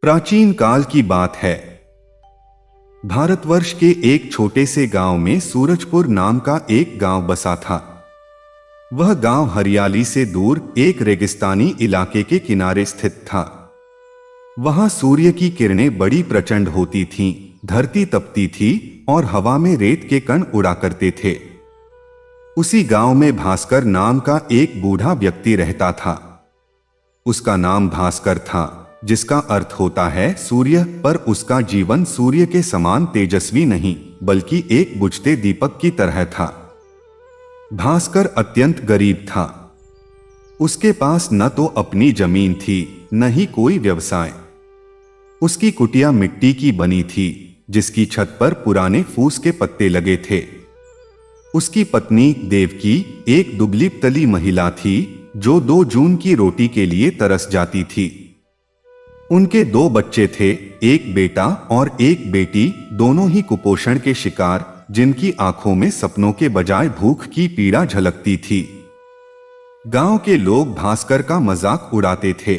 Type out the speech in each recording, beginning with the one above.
प्राचीन काल की बात है। भारतवर्ष के एक छोटे से गांव में सूरजपुर नाम का एक गांव बसा था। वह गांव हरियाली से दूर एक रेगिस्तानी इलाके के किनारे स्थित था। वहां सूर्य की किरणें बड़ी प्रचंड होती थीं, धरती तपती थी और हवा में रेत के कण उड़ा करते थे। उसी गांव में भास्कर नाम का एक बूढ़ा व्यक्ति रहता था। उसका नाम भास्कर था, जिसका अर्थ होता है सूर्य, पर उसका जीवन सूर्य के समान तेजस्वी नहीं बल्कि एक बुझते दीपक की तरह था। भास्कर अत्यंत गरीब था। उसके पास न तो अपनी जमीन थी, न ही कोई व्यवसाय। उसकी कुटिया मिट्टी की बनी थी, जिसकी छत पर पुराने फूस के पत्ते लगे थे। उसकी पत्नी देवकी एक दुबली तली महिला थी, जो 2 जून की रोटी के लिए तरस जाती थी। उनके 2 बच्चे थे, एक बेटा और एक बेटी, दोनों ही कुपोषण के शिकार, जिनकी आंखों में सपनों के बजाय भूख की पीड़ा झलकती थी। गांव के लोग भास्कर का मजाक उड़ाते थे।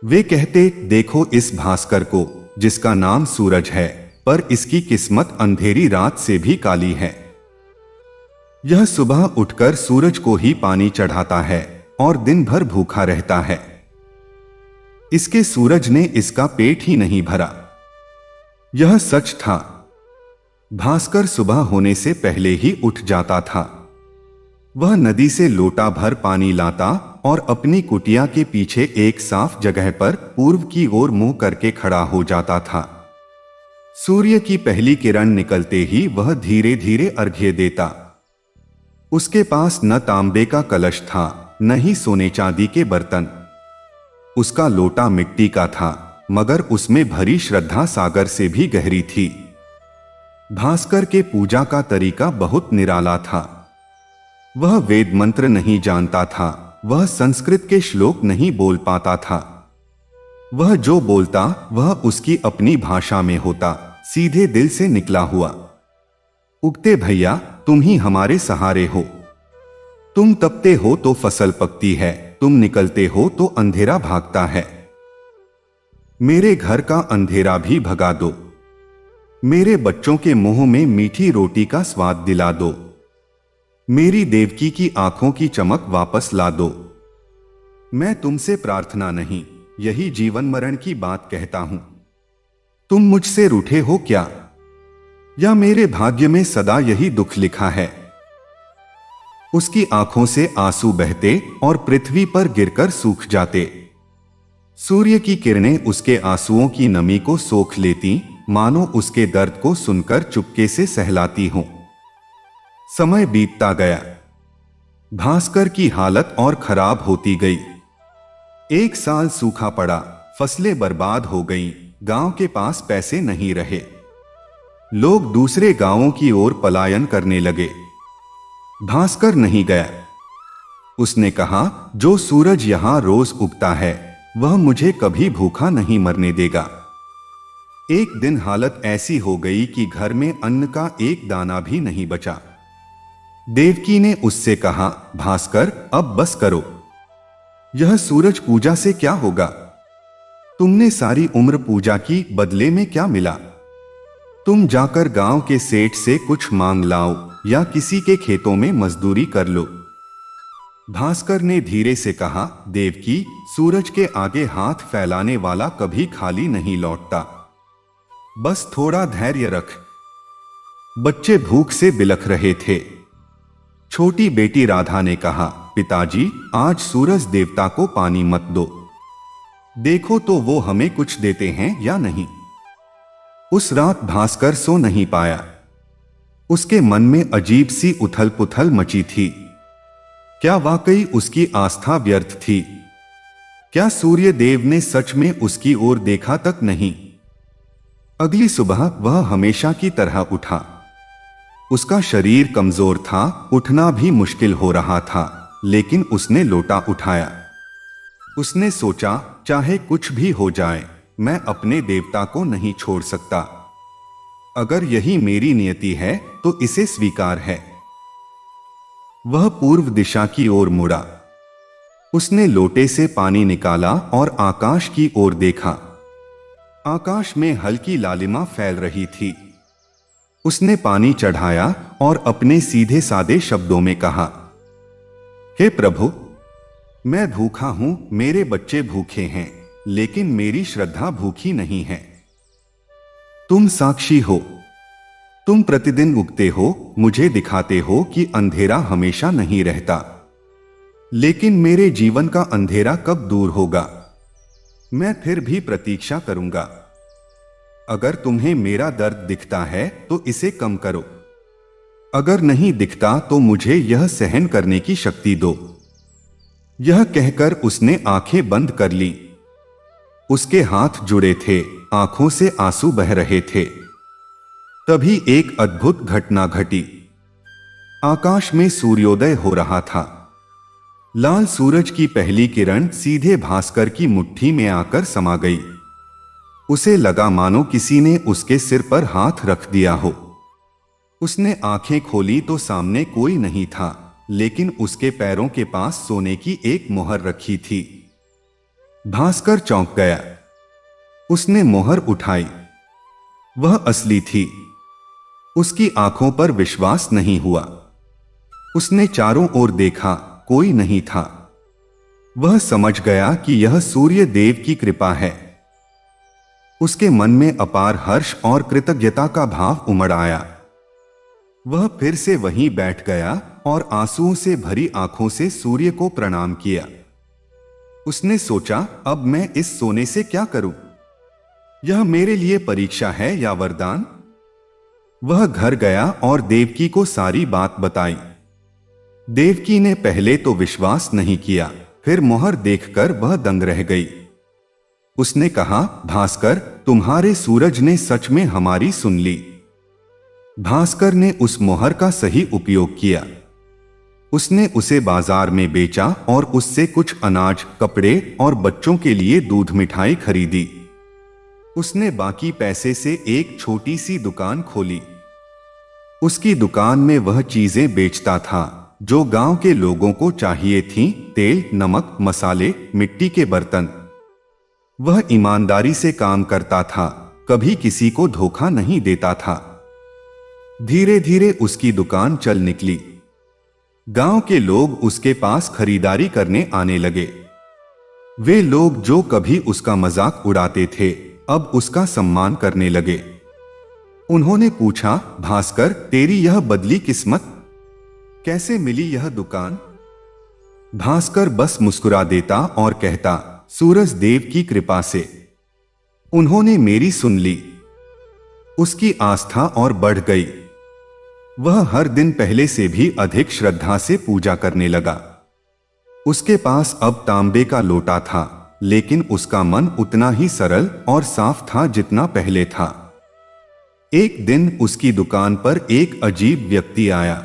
वे कहते, देखो इस भास्कर को, जिसका नाम सूरज है, पर इसकी किस्मत अंधेरी रात से भी काली है। यह सुबह उठकर सूरज को ही पानी चढ़ाता है और दिन भर भूखा रहता है। इसके सूरज ने इसका पेट ही नहीं भरा। यह सच था। भास्कर सुबह होने से पहले ही उठ जाता था। वह नदी से लोटा भर पानी लाता और अपनी कुटिया के पीछे एक साफ जगह पर पूर्व की ओर मुंह करके खड़ा हो जाता था। सूर्य की पहली किरण निकलते ही वह धीरे धीरे अर्घ्य देता। उसके पास न तांबे का कलश था, न ही सोने चांदी के बर्तन। उसका लोटा मिट्टी का था, मगर उसमें भरी श्रद्धा सागर से भी गहरी थी। भास्कर के पूजा का तरीका बहुत निराला था। वह वेद मंत्र नहीं जानता था, वह संस्कृत के श्लोक नहीं बोल पाता था। वह जो बोलता वह उसकी अपनी भाषा में होता, सीधे दिल से निकला हुआ। उगते भैया, तुम ही हमारे सहारे हो। तुम तपते हो तो फसल पकती है, तुम निकलते हो तो अंधेरा भागता है। मेरे घर का अंधेरा भी भगा दो। मेरे बच्चों के मुंह में मीठी रोटी का स्वाद दिला दो। मेरी देवकी की आंखों की चमक वापस ला दो। मैं तुमसे प्रार्थना नहीं, यही जीवन मरण की बात कहता हूं। तुम मुझसे रूठे हो क्या, या मेरे भाग्य में सदा यही दुख लिखा है? उसकी आंखों से आंसू बहते और पृथ्वी पर गिरकर सूख जाते। सूर्य की किरणें उसके आंसुओं की नमी को सोख लेती, मानो उसके दर्द को सुनकर चुपके से सहलाती हों। समय बीतता गया। भास्कर की हालत और खराब होती गई। 1 साल सूखा पड़ा, फसलें बर्बाद हो गईं, गांव के पास पैसे नहीं रहे। लोग दूसरे गांवों की ओर पलायन करने लगे। भास्कर नहीं गया। उसने कहा, जो सूरज यहां रोज उगता है, वह मुझे कभी भूखा नहीं मरने देगा। एक दिन हालत ऐसी हो गई कि घर में अन्न का एक दाना भी नहीं बचा। देवकी ने उससे कहा, भास्कर, अब बस करो। यह सूरज पूजा से क्या होगा? तुमने सारी उम्र पूजा की, बदले में क्या मिला? तुम जाकर गांव के सेठ से कुछ मांग लाओ या किसी के खेतों में मजदूरी कर लो। भास्कर ने धीरे से कहा, देवकी, सूरज के आगे हाथ फैलाने वाला कभी खाली नहीं लौटता। बस थोड़ा धैर्य रख। बच्चे भूख से बिलख रहे थे। छोटी बेटी राधा ने कहा, पिताजी, आज सूरज देवता को पानी मत दो। देखो तो वो हमें कुछ देते हैं या नहीं। उस रात भास्कर सो नहीं पाया। उसके मन में अजीब सी उथल पुथल मची थी। क्या वाकई उसकी आस्था व्यर्थ थी? क्या सूर्य देव ने सच में उसकी ओर देखा तक नहीं? अगली सुबह वह हमेशा की तरह उठा। उसका शरीर कमजोर था, उठना भी मुश्किल हो रहा था, लेकिन उसने लोटा उठाया। उसने सोचा, चाहे कुछ भी हो जाए, मैं अपने देवता को नहीं छोड़ सकता। अगर यही मेरी नियति है तो इसे स्वीकार है। वह पूर्व दिशा की ओर मुड़ा। उसने लोटे से पानी निकाला और आकाश की ओर देखा। आकाश में हल्की लालिमा फैल रही थी। उसने पानी चढ़ाया और अपने सीधे सादे शब्दों में कहा, हे प्रभु, मैं भूखा हूं, मेरे बच्चे भूखे हैं, लेकिन मेरी श्रद्धा भूखी नहीं है। तुम साक्षी हो, तुम प्रतिदिन उगते हो, मुझे दिखाते हो कि अंधेरा हमेशा नहीं रहता, लेकिन मेरे जीवन का अंधेरा कब दूर होगा? मैं फिर भी प्रतीक्षा करूंगा। अगर तुम्हें मेरा दर्द दिखता है तो इसे कम करो, अगर नहीं दिखता तो मुझे यह सहन करने की शक्ति दो। यह कहकर उसने आंखें बंद कर ली। उसके हाथ जुड़े थे, आंखों से आंसू बह रहे थे। तभी एक अद्भुत घटना घटी। आकाश में सूर्योदय हो रहा था। लाल सूरज की पहली किरण सीधे भास्कर की मुट्ठी में आकर समा गई। उसे लगा मानो किसी ने उसके सिर पर हाथ रख दिया हो। उसने आंखें खोली तो सामने कोई नहीं था, लेकिन उसके पैरों के पास सोने की एक मोहर रखी थी। भास्कर चौंक गया। उसने मोहर उठाई। वह असली थी। उसकी आंखों पर विश्वास नहीं हुआ। उसने चारों ओर देखा, कोई नहीं था। वह समझ गया कि यह सूर्य देव की कृपा है। उसके मन में अपार हर्ष और कृतज्ञता का भाव उमड़ आया। वह फिर से वहीं बैठ गया और आंसुओं से भरी आंखों से सूर्य को प्रणाम किया। उसने सोचा, अब मैं इस सोने से क्या करूं? यह मेरे लिए परीक्षा है या वरदान? वह घर गया और देवकी को सारी बात बताई। देवकी ने पहले तो विश्वास नहीं किया, फिर मोहर देखकर वह दंग रह गई। उसने कहा, भास्कर, तुम्हारे सूरज ने सच में हमारी सुन ली। भास्कर ने उस मोहर का सही उपयोग किया। उसने उसे बाजार में बेचा और उससे कुछ अनाज, कपड़े और बच्चों के लिए दूध मिठाई खरीदी। उसने बाकी पैसे से एक छोटी सी दुकान खोली। उसकी दुकान में वह चीजें बेचता था जो गांव के लोगों को चाहिए थीं, तेल, नमक, मसाले, मिट्टी के बर्तन। वह ईमानदारी से काम करता था, कभी किसी को धोखा नहीं देता था। धीरे धीरे उसकी दुकान चल निकली। गांव के लोग उसके पास खरीदारी करने आने लगे। वे लोग जो कभी उसका मजाक उड़ाते थे, अब उसका सम्मान करने लगे। उन्होंने पूछा, भास्कर, तेरी यह बदली किस्मत, कैसे मिली यह दुकान? भास्कर बस मुस्कुरा देता और कहता, सूरज देव की कृपा से। उन्होंने मेरी सुन ली। उसकी आस्था और बढ़ गई। वह हर दिन पहले से भी अधिक श्रद्धा से पूजा करने लगा। उसके पास अब तांबे का लोटा था, लेकिन उसका मन उतना ही सरल और साफ था जितना पहले था। एक दिन उसकी दुकान पर एक अजीब व्यक्ति आया।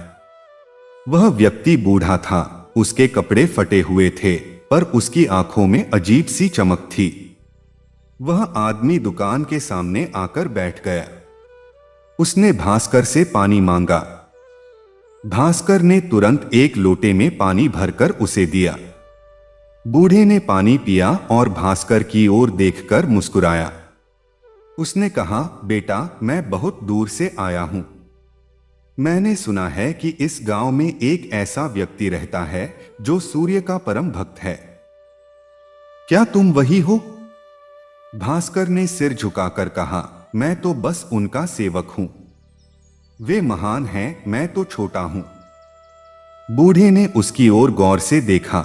वह व्यक्ति बूढ़ा था, उसके कपड़े फटे हुए थे, पर उसकी आंखों में अजीब सी चमक थी। वह आदमी दुकान के सामने आकर बैठ गया। उसने भास्कर से पानी मांगा। भास्कर ने तुरंत एक लोटे में पानी भरकर उसे दिया। बूढ़े ने पानी पिया और भास्कर की ओर देखकर मुस्कुराया। उसने कहा, बेटा, मैं बहुत दूर से आया हूं। मैंने सुना है कि इस गांव में एक ऐसा व्यक्ति रहता है जो सूर्य का परम भक्त है। क्या तुम वही हो? भास्कर ने सिर झुकाकर कहा, मैं तो बस उनका सेवक हूं। वे महान हैं, मैं तो छोटा हूं। बूढ़े ने उसकी ओर गौर से देखा।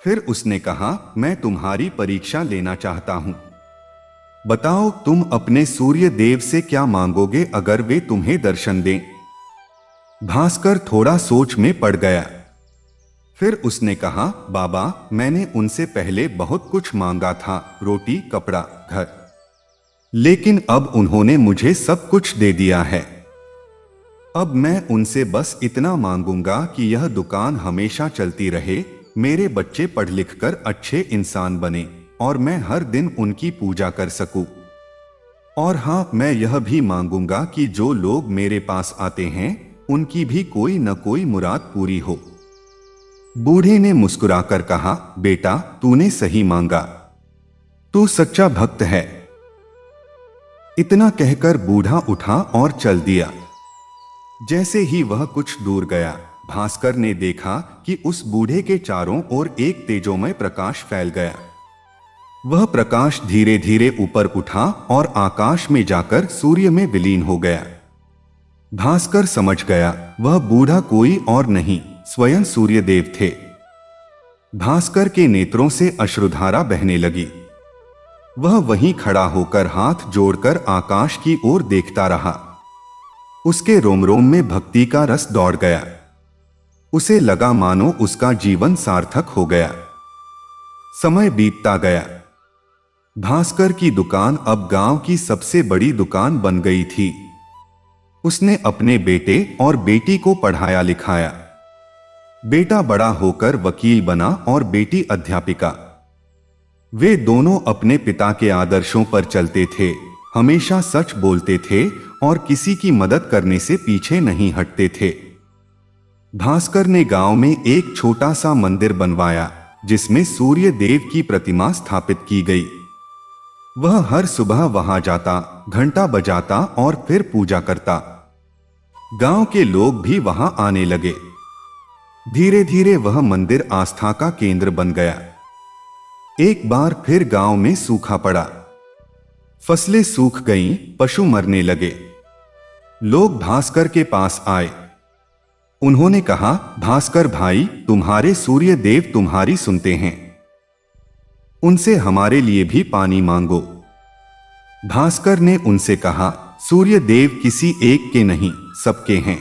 फिर उसने कहा, मैं तुम्हारी परीक्षा लेना चाहता हूं। बताओ, तुम अपने सूर्य देव से क्या मांगोगे अगर वे तुम्हें दर्शन दें? भास्कर थोड़ा सोच में पड़ गया। फिर उसने कहा, बाबा, मैंने उनसे पहले बहुत कुछ मांगा था, रोटी, कपड़ा, घर, लेकिन अब उन्होंने मुझे सब कुछ दे दिया है। अब मैं उनसे बस इतना मांगूंगा कि यह दुकान हमेशा चलती रहे, मेरे बच्चे पढ़ लिख कर अच्छे इंसान बने और मैं हर दिन उनकी पूजा कर सकूं। और हां, मैं यह भी मांगूंगा कि जो लोग मेरे पास आते हैं उनकी भी कोई न कोई मुराद पूरी हो। बूढ़े ने मुस्कुराकर कहा, बेटा, तूने सही मांगा। तू सच्चा भक्त है। इतना कहकर बूढ़ा उठा और चल दिया। जैसे ही वह कुछ दूर गया, भास्कर ने देखा कि उस बूढ़े के चारों ओर एक तेजोमय प्रकाश फैल गया। वह प्रकाश धीरे धीरे ऊपर उठा और आकाश में जाकर सूर्य में विलीन हो गया। भास्कर समझ गया वह बूढ़ा कोई और नहीं, स्वयं सूर्यदेव थे। भास्कर के नेत्रों से अश्रुधारा बहने लगी। वह वहीं खड़ा होकर हाथ जोड़कर आकाश की ओर देखता रहा। उसके रोम रोम में भक्ति का रस दौड़ गया। उसे लगा मानो उसका जीवन सार्थक हो गया। समय बीतता गया। भास्कर की दुकान अब गांव की सबसे बड़ी दुकान बन गई थी। उसने अपने बेटे और बेटी को पढ़ाया लिखाया। बेटा बड़ा होकर वकील बना और बेटी अध्यापिका। वे दोनों अपने पिता के आदर्शों पर चलते थे, हमेशा सच बोलते थे और किसी की मदद करने से पीछे नहीं हटते थे। भास्कर ने गांव में एक छोटा सा मंदिर बनवाया जिसमें सूर्य देव की प्रतिमा स्थापित की गई। वह हर सुबह वहां जाता, घंटा बजाता और फिर पूजा करता। गांव के लोग भी वहां आने लगे। धीरे धीरे वह मंदिर आस्था का केंद्र बन गया। एक बार फिर गांव में सूखा पड़ा। फसलें सूख गईं, पशु मरने लगे। लोग भास्कर के पास आए। उन्होंने कहा, भास्कर भाई, तुम्हारे सूर्य देव तुम्हारी सुनते हैं। उनसे हमारे लिए भी पानी मांगो। भास्कर ने उनसे कहा, सूर्य देव किसी एक के नहीं, सबके हैं।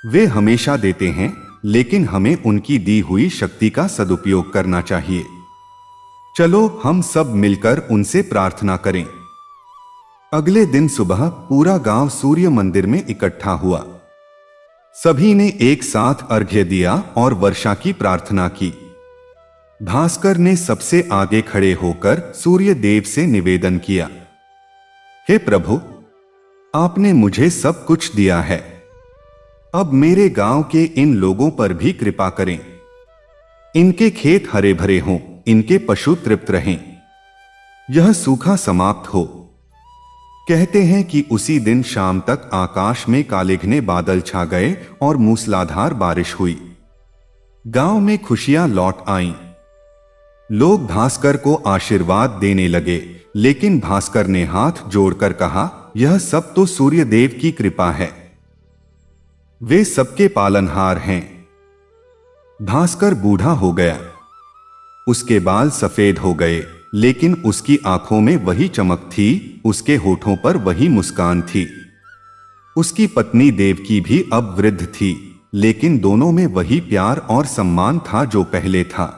वे हमेशा देते हैं, लेकिन हमें उनकी दी हुई शक्ति का सदुपयोग करना चाहिए। चलो हम सब मिलकर उनसे प्रार्थना करें। अगले दिन सुबह पूरा गांव सूर्य मंदिर में इकट्ठा हुआ। सभी ने एक साथ अर्घ्य दिया और वर्षा की प्रार्थना की। भास्कर ने सबसे आगे खड़े होकर सूर्य देव से निवेदन किया, हे प्रभु, आपने मुझे सब कुछ दिया है। अब मेरे गांव के इन लोगों पर भी कृपा करें। इनके खेत हरे भरे हों, इनके पशु तृप्त रहें। यह सूखा समाप्त हो। कहते हैं कि उसी दिन शाम तक आकाश में काले घने बादल छा गए और मूसलाधार बारिश हुई। गांव में खुशियां लौट आईं। लोग भास्कर को आशीर्वाद देने लगे, लेकिन भास्कर ने हाथ जोड़कर कहा, यह सब तो सूर्यदेव की कृपा है। वे सबके पालनहार हैं। भास्कर बूढ़ा हो गया। उसके बाल सफेद हो गए, लेकिन उसकी आंखों में वही चमक थी, उसके होठों पर वही मुस्कान थी। उसकी पत्नी देवकी भी अब वृद्ध थी, लेकिन दोनों में वही प्यार और सम्मान था जो पहले था।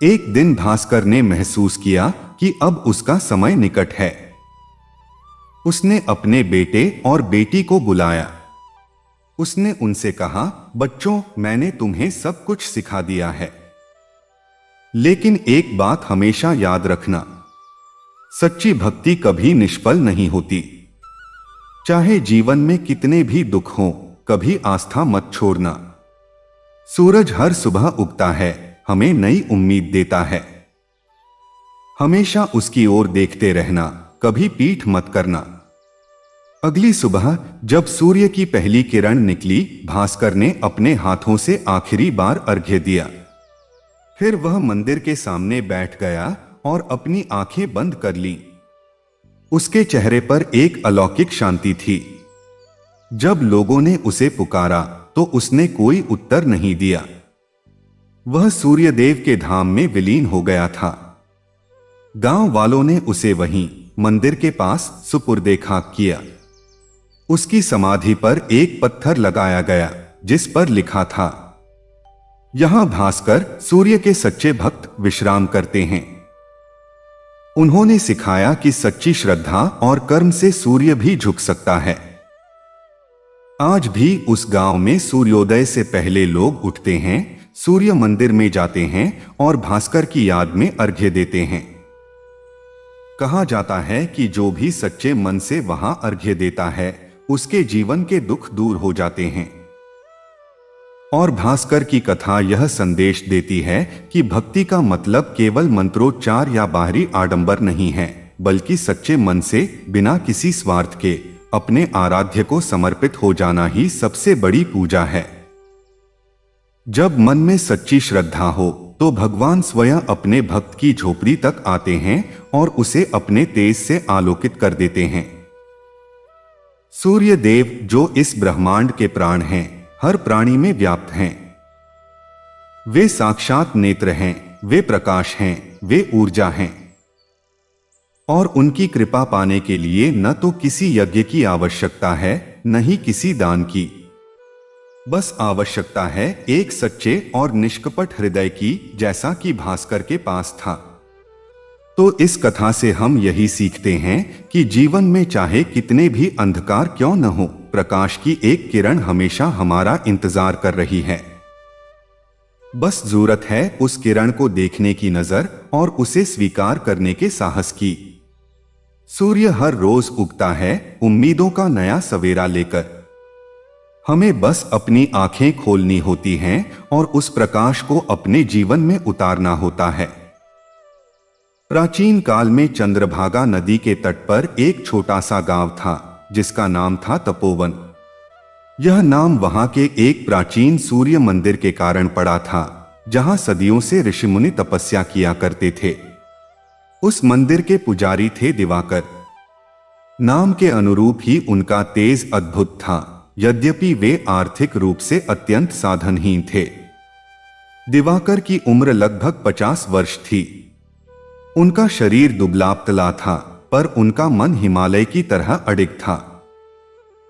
एक दिन भास्कर ने महसूस किया कि अब उसका समय निकट है। उसने अपने बेटे और बेटी को बुलाया। उसने उनसे कहा, बच्चों, मैंने तुम्हें सब कुछ सिखा दिया है, लेकिन एक बात हमेशा याद रखना, सच्ची भक्ति कभी निष्फल नहीं होती। चाहे जीवन में कितने भी दुख हों, कभी आस्था मत छोड़ना। सूरज हर सुबह उगता है, हमें नई उम्मीद देता है। हमेशा उसकी ओर देखते रहना, कभी पीठ मत करना। अगली सुबह जब सूर्य की पहली किरण निकली, भास्कर ने अपने हाथों से आखिरी बार अर्घ्य दिया। फिर वह मंदिर के सामने बैठ गया और अपनी आंखें बंद कर लीं। उसके चेहरे पर एक अलौकिक शांति थी। जब लोगों ने उसे पुकारा तो उसने कोई उत्तर नहीं दिया। वह सूर्यदेव के धाम में विलीन हो गया था। गांव वालों ने उसे वहीं मंदिर के पास सुपुर्दे खाक किया। उसकी समाधि पर एक पत्थर लगाया गया जिस पर लिखा था, यहां भास्कर, सूर्य के सच्चे भक्त, विश्राम करते हैं। उन्होंने सिखाया कि सच्ची श्रद्धा और कर्म से सूर्य भी झुक सकता है। आज भी उस गांव में सूर्योदय से पहले लोग उठते हैं, सूर्य मंदिर में जाते हैं और भास्कर की याद में अर्घ्य देते हैं। कहा जाता है कि जो भी सच्चे मन से वहां अर्घ्य देता है, उसके जीवन के दुख दूर हो जाते हैं। और भास्कर की कथा यह संदेश देती है कि भक्ति का मतलब केवल मंत्रोच्चार या बाहरी आडंबर नहीं है, बल्कि सच्चे मन से बिना किसी स्वार्थ के अपने आराध्य को समर्पित हो जाना ही सबसे बड़ी पूजा है। जब मन में सच्ची श्रद्धा हो तो भगवान स्वयं अपने भक्त की झोपड़ी तक आते हैं और उसे अपने तेज से आलोकित कर देते हैं। सूर्य देव जो इस ब्रह्मांड के प्राण हैं, हर प्राणी में व्याप्त हैं। वे साक्षात नेत्र हैं, वे प्रकाश हैं, वे ऊर्जा हैं। और उनकी कृपा पाने के लिए न तो किसी यज्ञ की आवश्यकता है, न ही किसी दान की। बस आवश्यकता है एक सच्चे और निष्कपट हृदय की, जैसा कि भास्कर के पास था। तो इस कथा से हम यही सीखते हैं कि जीवन में चाहे कितने भी अंधकार क्यों न हो, प्रकाश की एक किरण हमेशा हमारा इंतजार कर रही है। बस जरूरत है उस किरण को देखने की नजर और उसे स्वीकार करने के साहस की। सूर्य हर रोज उगता है उम्मीदों का नया सवेरा लेकर। हमें बस अपनी आंखें खोलनी होती हैं और उस प्रकाश को अपने जीवन में उतारना होता है। प्राचीन काल में चंद्रभागा नदी के तट पर एक छोटा सा गांव था जिसका नाम था तपोवन। यह नाम वहां के एक प्राचीन सूर्य मंदिर के कारण पड़ा था, जहां सदियों से ऋषिमुनि तपस्या किया करते थे। उस मंदिर के पुजारी थे दिवाकर। नाम के अनुरूप ही उनका तेज अद्भुत था, यद्यपि वे आर्थिक रूप से अत्यंत साधनहीन थे। दिवाकर की उम्र लगभग 50 वर्ष थी। उनका शरीर दुबला पतला था, पर उनका मन हिमालय की तरह अडिग था।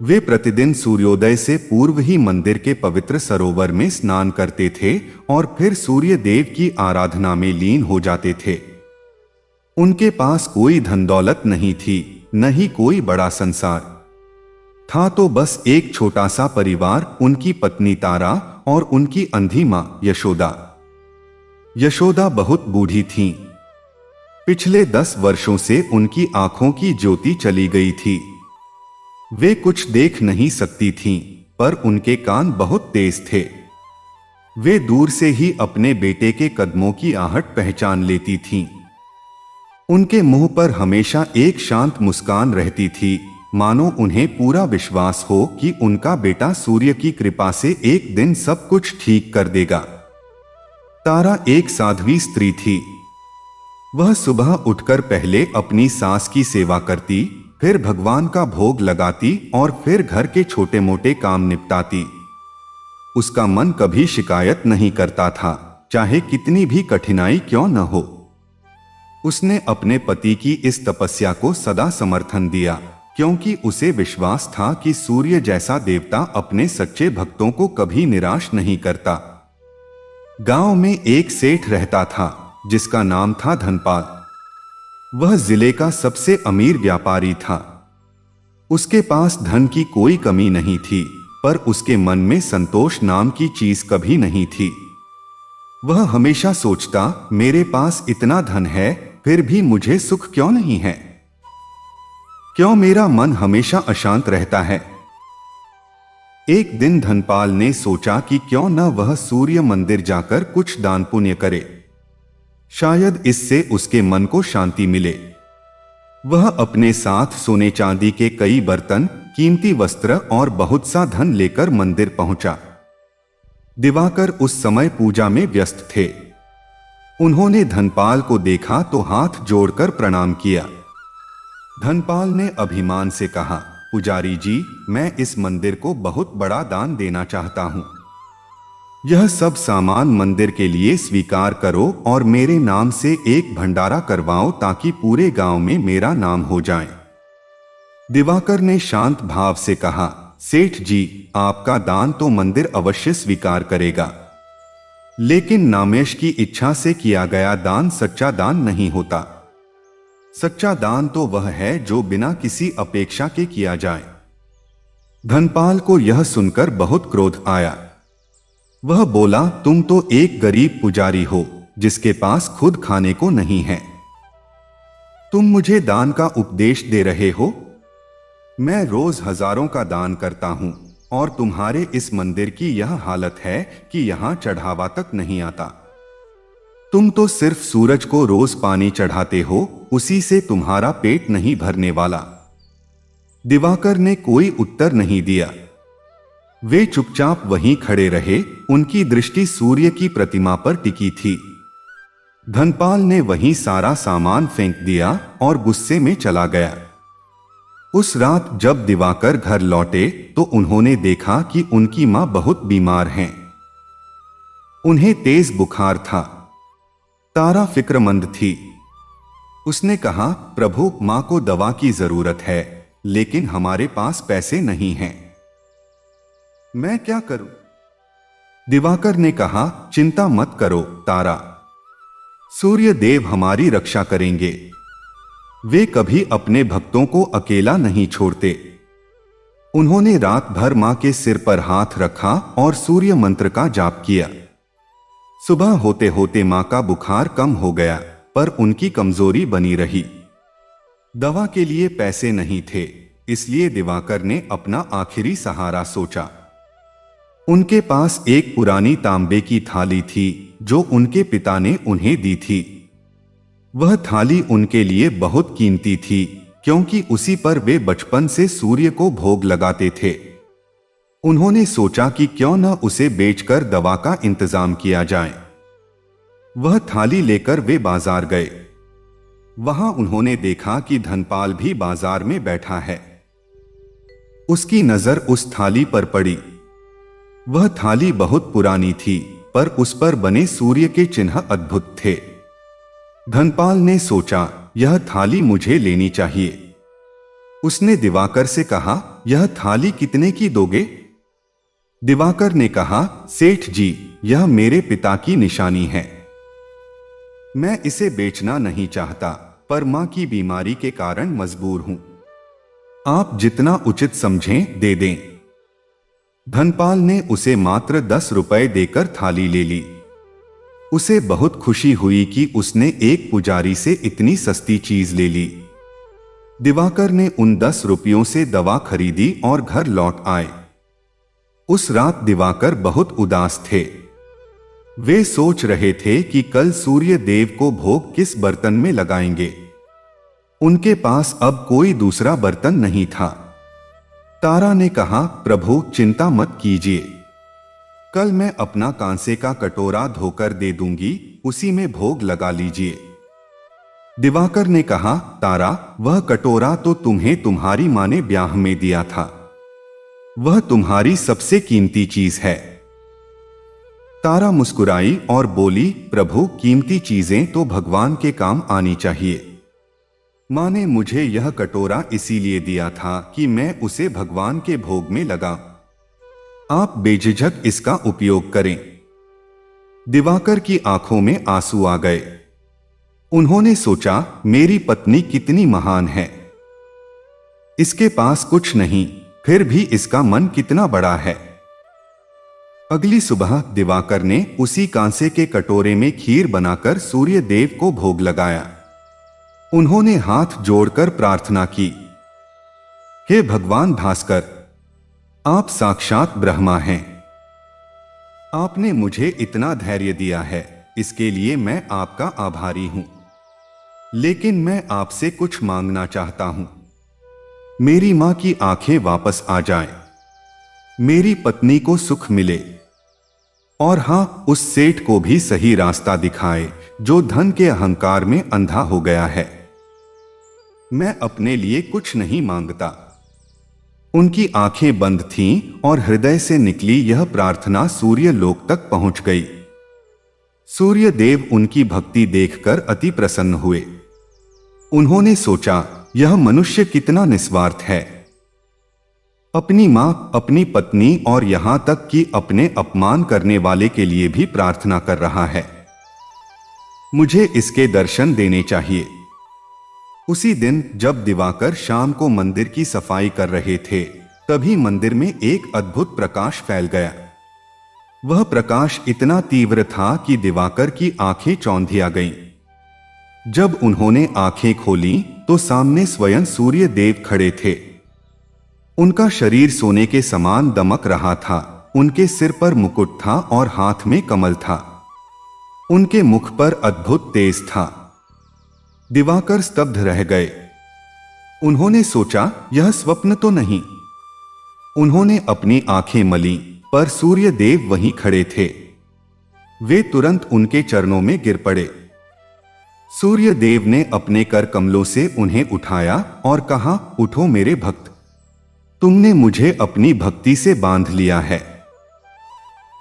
वे प्रतिदिन सूर्योदय से पूर्व ही मंदिर के पवित्र सरोवर में स्नान करते थे और फिर सूर्य देव की आराधना में लीन हो जाते थे। उनके पास कोई धन दौलत नहीं थी, न ही कोई बड़ा संसार था, तो बस एक छोटा सा परिवार, उनकी पत्नी तारा और उनकी अंधी मां यशोदा। यशोदा बहुत बूढ़ी थीं। पिछले 10 वर्षों से उनकी आंखों की ज्योति चली गई थी। वे कुछ देख नहीं सकती थीं, पर उनके कान बहुत तेज थे। वे दूर से ही अपने बेटे के कदमों की आहट पहचान लेती थीं। उनके मुंह पर हमेशा एक शांत मुस्कान रहती थी, मानो उन्हें पूरा विश्वास हो कि उनका बेटा सूर्य की कृपा से एक दिन सब कुछ ठीक कर देगा। तारा एक साध्वी स्त्री थी। वह सुबह उठकर पहले अपनी सास की सेवा करती, फिर भगवान का भोग लगाती और फिर घर के छोटे मोटे काम निपटाती। उसका मन कभी शिकायत नहीं करता था, चाहे कितनी भी कठिनाई क्यों न हो। उसने अपने पति की इस तपस्या को सदा समर्थन दिया, क्योंकि उसे विश्वास था कि सूर्य जैसा देवता अपने सच्चे भक्तों को कभी निराश नहीं करता। गांव में एक सेठ रहता था जिसका नाम था धनपाल। वह जिले का सबसे अमीर व्यापारी था। उसके पास धन की कोई कमी नहीं थी, पर उसके मन में संतोष नाम की चीज कभी नहीं थी। वह हमेशा सोचता, मेरे पास इतना धन है, फिर भी मुझे सुख क्यों नहीं है? क्यों मेरा मन हमेशा अशांत रहता है? एक दिन धनपाल ने सोचा कि क्यों न वह सूर्य मंदिर जाकर कुछ दान पुण्य करे। शायद इससे उसके मन को शांति मिले। वह अपने साथ सोने चांदी के कई बर्तन, कीमती वस्त्र और बहुत सा धन लेकर मंदिर पहुंचा। दिवाकर उस समय पूजा में व्यस्त थे। उन्होंने धनपाल को देखा तो हाथ जोड़कर प्रणाम किया। धनपाल ने अभिमान से कहा, पुजारी जी, मैं इस मंदिर को बहुत बड़ा दान देना चाहता हूं। यह सब सामान मंदिर के लिए स्वीकार करो और मेरे नाम से एक भंडारा करवाओ, ताकि पूरे गांव में मेरा नाम हो जाए। दिवाकर ने शांत भाव से कहा, सेठ जी, आपका दान तो मंदिर अवश्य स्वीकार करेगा, लेकिन नामेश की इच्छा से किया गया दान सच्चा दान नहीं होता। सच्चा दान तो वह है जो बिना किसी अपेक्षा के किया जाए। धनपाल को यह सुनकर बहुत क्रोध आया। वह बोला, तुम तो एक गरीब पुजारी हो जिसके पास खुद खाने को नहीं है। तुम मुझे दान का उपदेश दे रहे हो? मैं रोज हजारों का दान करता हूं और तुम्हारे इस मंदिर की यह हालत है कि यहां चढ़ावा तक नहीं आता। तुम तो सिर्फ सूरज को रोज पानी चढ़ाते हो, उसी से तुम्हारा पेट नहीं भरने वाला। दिवाकर ने कोई उत्तर नहीं दिया। वे चुपचाप वहीं खड़े रहे, उनकी दृष्टि सूर्य की प्रतिमा पर टिकी थी। धनपाल ने वहीं सारा सामान फेंक दिया और गुस्से में चला गया। उस रात जब दिवाकर घर लौटे तो उन्होंने देखा कि उनकी मां बहुत बीमार हैं। उन्हें तेज बुखार था। तारा फिक्रमंद थी। उसने कहा, प्रभु, मां को दवा की जरूरत है, लेकिन हमारे पास पैसे नहीं हैं। मैं क्या करूं? दिवाकर ने कहा, चिंता मत करो तारा, सूर्य देव हमारी रक्षा करेंगे। वे कभी अपने भक्तों को अकेला नहीं छोड़ते। उन्होंने रात भर मां के सिर पर हाथ रखा और सूर्य मंत्र का जाप किया। सुबह होते होते मां का बुखार कम हो गया, पर उनकी कमजोरी बनी रही। दवा के लिए पैसे नहीं थे, इसलिए दिवाकर ने अपना आखिरी सहारा सोचा। उनके पास एक पुरानी तांबे की थाली थी जो उनके पिता ने उन्हें दी थी। वह थाली उनके लिए बहुत कीमती थी, क्योंकि उसी पर वे बचपन से सूर्य को भोग लगाते थे। उन्होंने सोचा कि क्यों न उसे बेचकर दवा का इंतजाम किया जाए। वह थाली लेकर वे बाजार गए। वहां उन्होंने देखा कि धनपाल भी बाजार में बैठा है। उसकी नजर उस थाली पर पड़ी। वह थाली बहुत पुरानी थी, पर उस पर बने सूर्य के चिन्ह अद्भुत थे। धनपाल ने सोचा, यह थाली मुझे लेनी चाहिए। उसने दिवाकर से कहा, यह थाली कितने की दोगे? दिवाकर ने कहा, सेठ जी, यह मेरे पिता की निशानी है। मैं इसे बेचना नहीं चाहता, पर मां की बीमारी के कारण मजबूर हूं। आप जितना उचित समझें दे दें। धनपाल ने उसे मात्र 10 रुपए देकर थाली ले ली। उसे बहुत खुशी हुई कि उसने एक पुजारी से इतनी सस्ती चीज ले ली। दिवाकर ने उन 10 रुपयों से दवा खरीदी और घर लौट आए। उस रात दिवाकर बहुत उदास थे। वे सोच रहे थे कि कल सूर्य देव को भोग किस बर्तन में लगाएंगे। उनके पास अब कोई दूसरा बर्तन नहीं था। तारा ने कहा, प्रभु चिंता मत कीजिए, कल मैं अपना कांसे का कटोरा धोकर दे दूंगी, उसी में भोग लगा लीजिए। दिवाकर ने कहा, तारा, वह कटोरा तो तुम्हें तुम्हारी मां ने ब्याह में दिया था। वह तुम्हारी सबसे कीमती चीज है। तारा मुस्कुराई और बोली, प्रभु, कीमती चीजें तो भगवान के काम आनी चाहिए। मां ने मुझे यह कटोरा इसीलिए दिया था कि मैं उसे भगवान के भोग में लगा। आप बेझिझक इसका उपयोग करें। दिवाकर की आंखों में आंसू आ गए। उन्होंने सोचा, मेरी पत्नी कितनी महान है। इसके पास कुछ नहीं, फिर भी इसका मन कितना बड़ा है। अगली सुबह दिवाकर ने उसी कांसे के कटोरे में खीर बनाकर सूर्य देव को भोग लगाया। उन्होंने हाथ जोड़कर प्रार्थना की, हे भगवान भास्कर, आप साक्षात ब्रह्मा हैं। आपने मुझे इतना धैर्य दिया है, इसके लिए मैं आपका आभारी हूं। लेकिन मैं आपसे कुछ मांगना चाहता हूं। मेरी मां की आंखें वापस आ जाएं, मेरी पत्नी को सुख मिले, और हां, उस सेठ को भी सही रास्ता दिखाए जो धन के अहंकार में अंधा हो गया है। मैं अपने लिए कुछ नहीं मांगता। उनकी आंखें बंद थीं और हृदय से निकली यह प्रार्थना सूर्य लोक तक पहुंच गई। सूर्य देव उनकी भक्ति देखकर अति प्रसन्न हुए। उन्होंने सोचा, यह मनुष्य कितना निस्वार्थ है। अपनी मां, अपनी पत्नी और यहां तक कि अपने अपमान करने वाले के लिए भी प्रार्थना कर रहा है। मुझे इसके दर्शन देने चाहिए। उसी दिन जब दिवाकर शाम को मंदिर की सफाई कर रहे थे, तभी मंदिर में एक अद्भुत प्रकाश फैल गया। वह प्रकाश इतना तीव्र था कि दिवाकर की आंखें चौंधिया गईं। जब उन्होंने आंखें खोलीं, तो सामने स्वयं सूर्य देव खड़े थे। उनका शरीर सोने के समान दमक रहा था। उनके सिर पर मुकुट था और हाथ में कमल था। उनके मुख पर अद्भुत तेज था। दिवाकर स्तब्ध रह गए। उन्होंने सोचा, यह स्वप्न तो नहीं। उन्होंने अपनी आंखें मली, पर सूर्य देव वहीं खड़े थे। वे तुरंत उनके चरणों में गिर पड़े। सूर्य देव ने अपने कर कमलों से उन्हें उठाया और कहा, उठो मेरे भक्त, तुमने मुझे अपनी भक्ति से बांध लिया है।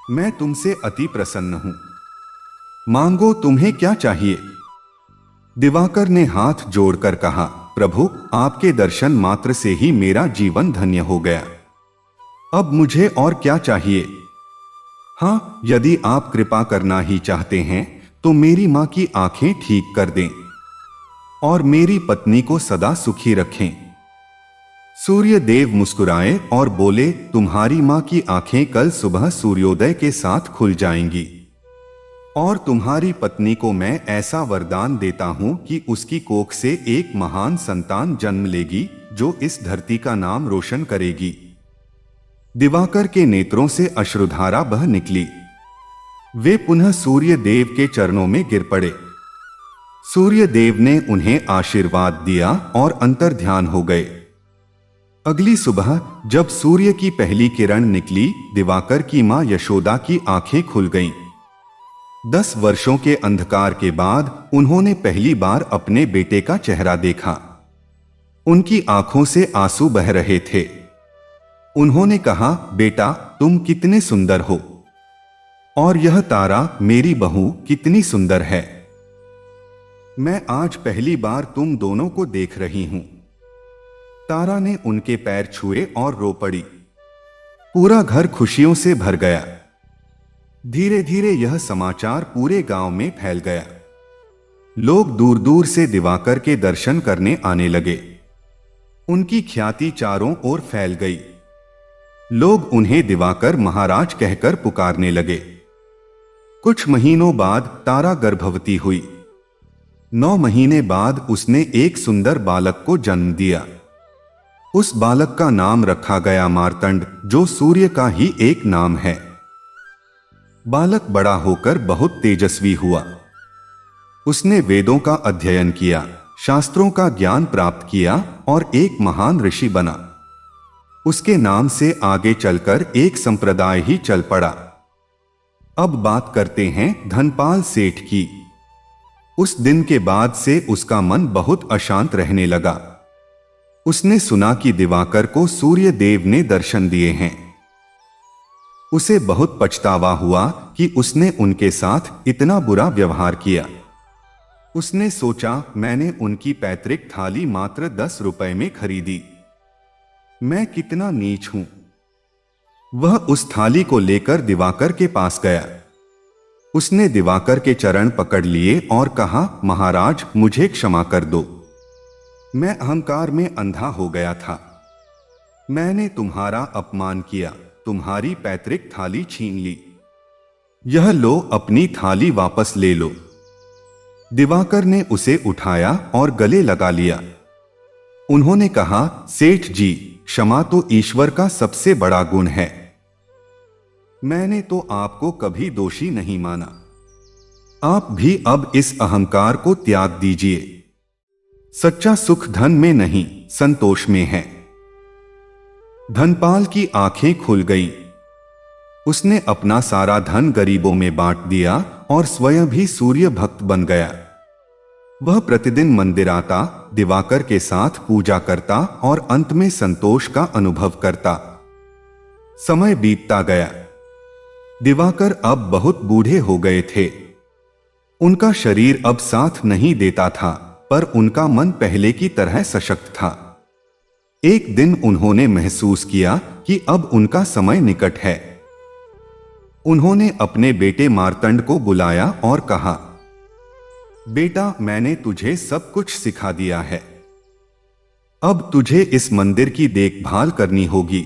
मैं तुमसे अति प्रसन्न हूं। मांगो, तुम्हें क्या चाहिए? दिवाकर ने हाथ जोड़कर कहा, प्रभु, आपके दर्शन मात्र से ही मेरा जीवन धन्य हो गया। अब मुझे और क्या चाहिए? हाँ, यदि आप कृपा करना ही चाहते हैं तो मेरी मां की आंखें ठीक कर दें और मेरी पत्नी को सदा सुखी रखें। सूर्य देव मुस्कुराए और बोले, तुम्हारी मां की आंखें कल सुबह सूर्योदय के साथ खुल जाएंगी और तुम्हारी पत्नी को मैं ऐसा वरदान देता हूं कि उसकी कोख से एक महान संतान जन्म लेगी जो इस धरती का नाम रोशन करेगी। दिवाकर के नेत्रों से अश्रुधारा बह निकली। वे पुनः सूर्य देव के चरणों में गिर पड़े। सूर्य देव ने उन्हें आशीर्वाद दिया और अंतर्ध्यान हो गए। अगली सुबह जब सूर्य की पहली किरण निकली, दिवाकर की मां यशोदा की आंखें खुल गईं। 10 वर्षों के अंधकार के बाद उन्होंने पहली बार अपने बेटे का चेहरा देखा। उनकी आंखों से आंसू बह रहे थे। उन्होंने कहा, बेटा, तुम कितने सुंदर हो और यह तारा मेरी बहू कितनी सुंदर है। मैं आज पहली बार तुम दोनों को देख रही हूं। तारा ने उनके पैर छुए और रो पड़ी। पूरा घर खुशियों से भर गया। धीरे धीरे यह समाचार पूरे गांव में फैल गया। लोग दूर दूर से दिवाकर के दर्शन करने आने लगे। उनकी ख्याति चारों ओर फैल गई। लोग उन्हें दिवाकर महाराज कहकर पुकारने लगे। कुछ महीनों बाद तारा गर्भवती हुई। 9 महीने बाद उसने एक सुंदर बालक को जन्म दिया। उस बालक का नाम रखा गया मार्तंड, जो सूर्य का ही एक नाम है। बालक बड़ा होकर बहुत तेजस्वी हुआ। उसने वेदों का अध्ययन किया, शास्त्रों का ज्ञान प्राप्त किया और एक महान ऋषि बना। उसके नाम से आगे चलकर एक संप्रदाय ही चल पड़ा। अब बात करते हैं धनपाल सेठ की। उस दिन के बाद से उसका मन बहुत अशांत रहने लगा। उसने सुना कि दिवाकर को सूर्य देव ने दर्शन दिए हैं। उसे बहुत पछतावा हुआ कि उसने उनके साथ इतना बुरा व्यवहार किया। उसने सोचा, मैंने उनकी पैतृक थाली मात्र 10 रुपए में खरीदी। मैं कितना नीच हूं। वह उस थाली को लेकर दिवाकर के पास गया। उसने दिवाकर के चरण पकड़ लिए और कहा, महाराज, मुझे क्षमा कर दो। मैं अहंकार में अंधा हो गया था। मैंने तुम्हारा अपमान किया, तुम्हारी पैतृक थाली छीन ली। यह लो, अपनी थाली वापस ले लो। दिवाकर ने उसे उठाया और गले लगा लिया। उन्होंने कहा, सेठ जी, क्षमा तो ईश्वर का सबसे बड़ा गुण है। मैंने तो आपको कभी दोषी नहीं माना। आप भी अब इस अहंकार को त्याग दीजिए। सच्चा सुख धन में नहीं, संतोष में है। धनपाल की आंखें खुल गईं। उसने अपना सारा धन गरीबों में बांट दिया और स्वयं भी सूर्य भक्त बन गया। वह प्रतिदिन मंदिर आता, दिवाकर के साथ पूजा करता और अंत में संतोष का अनुभव करता। समय बीतता गया। दिवाकर अब बहुत बूढ़े हो गए थे। उनका शरीर अब साथ नहीं देता था, पर उनका मन पहले की तरह सशक्त था। एक दिन उन्होंने महसूस किया कि अब उनका समय निकट है। उन्होंने अपने बेटे मार्तंड को बुलाया और कहा, बेटा, मैंने तुझे सब कुछ सिखा दिया है। अब तुझे इस मंदिर की देखभाल करनी होगी।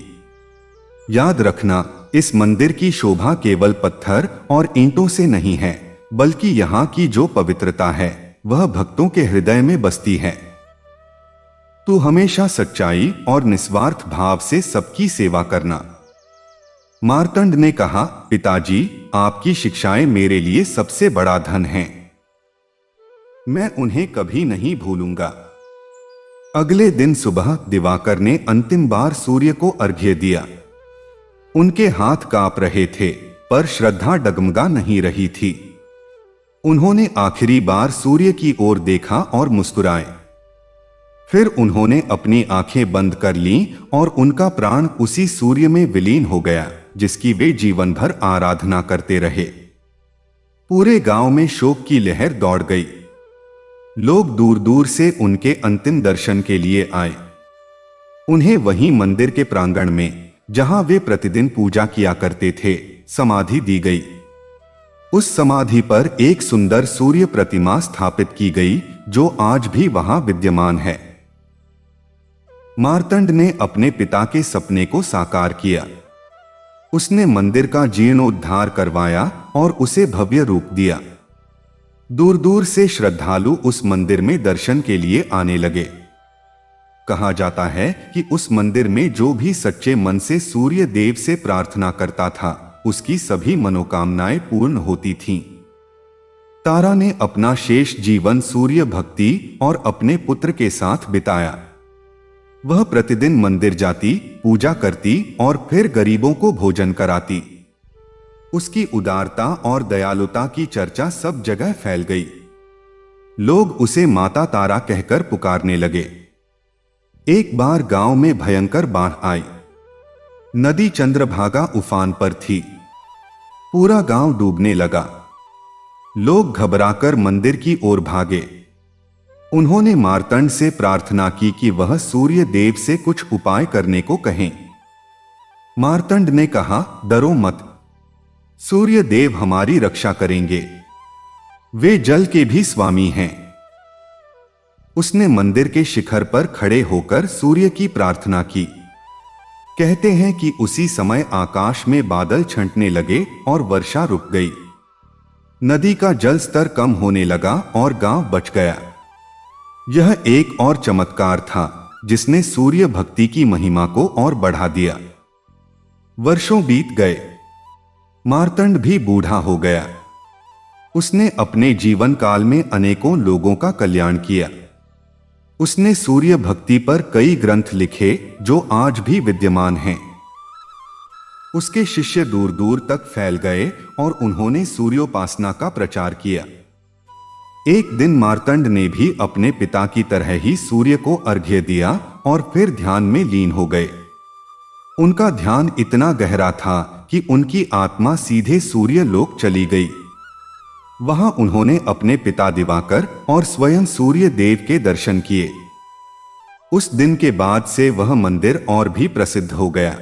याद रखना, इस मंदिर की शोभा केवल पत्थर और ईंटों से नहीं है, बल्कि यहाँ की जो पवित्रता है वह भक्तों के हृदय में बसती है। तू हमेशा सच्चाई और निस्वार्थ भाव से सबकी सेवा करना। मार्तंड ने कहा, पिताजी, आपकी शिक्षाएं मेरे लिए सबसे बड़ा धन हैं। मैं उन्हें कभी नहीं भूलूंगा। अगले दिन सुबह दिवाकर ने अंतिम बार सूर्य को अर्घ्य दिया। उनके हाथ कांप रहे थे, पर श्रद्धा डगमगा नहीं रही थी। उन्होंने आखिरी बार सूर्य की ओर देखा और मुस्कुराए। फिर उन्होंने अपनी आंखें बंद कर लीं और उनका प्राण उसी सूर्य में विलीन हो गया जिसकी वे जीवन भर आराधना करते रहे। पूरे गांव में शोक की लहर दौड़ गई। लोग दूर दूर से उनके अंतिम दर्शन के लिए आए। उन्हें वहीं मंदिर के प्रांगण में, जहां वे प्रतिदिन पूजा किया करते थे, समाधि दी गई। उस समाधि पर एक सुंदर सूर्य प्रतिमा स्थापित की गई जो आज भी वहां विद्यमान है। मार्तंड ने अपने पिता के सपने को साकार किया। उसने मंदिर का जीर्णोद्धार करवाया और उसे भव्य रूप दिया। दूर दूर से श्रद्धालु उस मंदिर में दर्शन के लिए आने लगे। कहा जाता है कि उस मंदिर में जो भी सच्चे मन से सूर्य देव से प्रार्थना करता था, उसकी सभी मनोकामनाएं पूर्ण होती थीं। तारा ने अपना शेष जीवन सूर्य भक्ति और अपने पुत्र के साथ बिताया। वह प्रतिदिन मंदिर जाती, पूजा करती और फिर गरीबों को भोजन कराती। उसकी उदारता और दयालुता की चर्चा सब जगह फैल गई। लोग उसे माता तारा कहकर पुकारने लगे। एक बार गांव में भयंकर बाढ़ आई। नदी चंद्रभागा उफान पर थी। पूरा गांव डूबने लगा। लोग घबराकर मंदिर की ओर भागे। उन्होंने मार्तंड से प्रार्थना की कि वह सूर्य देव से कुछ उपाय करने को कहें। मार्तंड ने कहा, डरो मत, सूर्य देव हमारी रक्षा करेंगे। वे जल के भी स्वामी हैं। उसने मंदिर के शिखर पर खड़े होकर सूर्य की प्रार्थना की। कहते हैं कि उसी समय आकाश में बादल छंटने लगे और वर्षा रुक गई। नदी का जल स्तर कम होने लगा और गांव बच गया। यह एक और चमत्कार था जिसने सूर्य भक्ति की महिमा को और बढ़ा दिया। वर्षों बीत गए। मार्तंड भी बूढ़ा हो गया। उसने अपने जीवन काल में अनेकों लोगों का कल्याण किया। उसने सूर्य भक्ति पर कई ग्रंथ लिखे जो आज भी विद्यमान हैं। उसके शिष्य दूर दूर तक फैल गए और उन्होंने सूर्योपासना का प्रचार किया। एक दिन मार्तंड ने भी अपने पिता की तरह ही सूर्य को अर्घ्य दिया और फिर ध्यान में लीन हो गए। उनका ध्यान इतना गहरा था कि उनकी आत्मा सीधे सूर्य लोक चली गई। वहां उन्होंने अपने पिता दिवाकर और स्वयं सूर्य देव के दर्शन किए। उस दिन के बाद से वह मंदिर और भी प्रसिद्ध हो गया।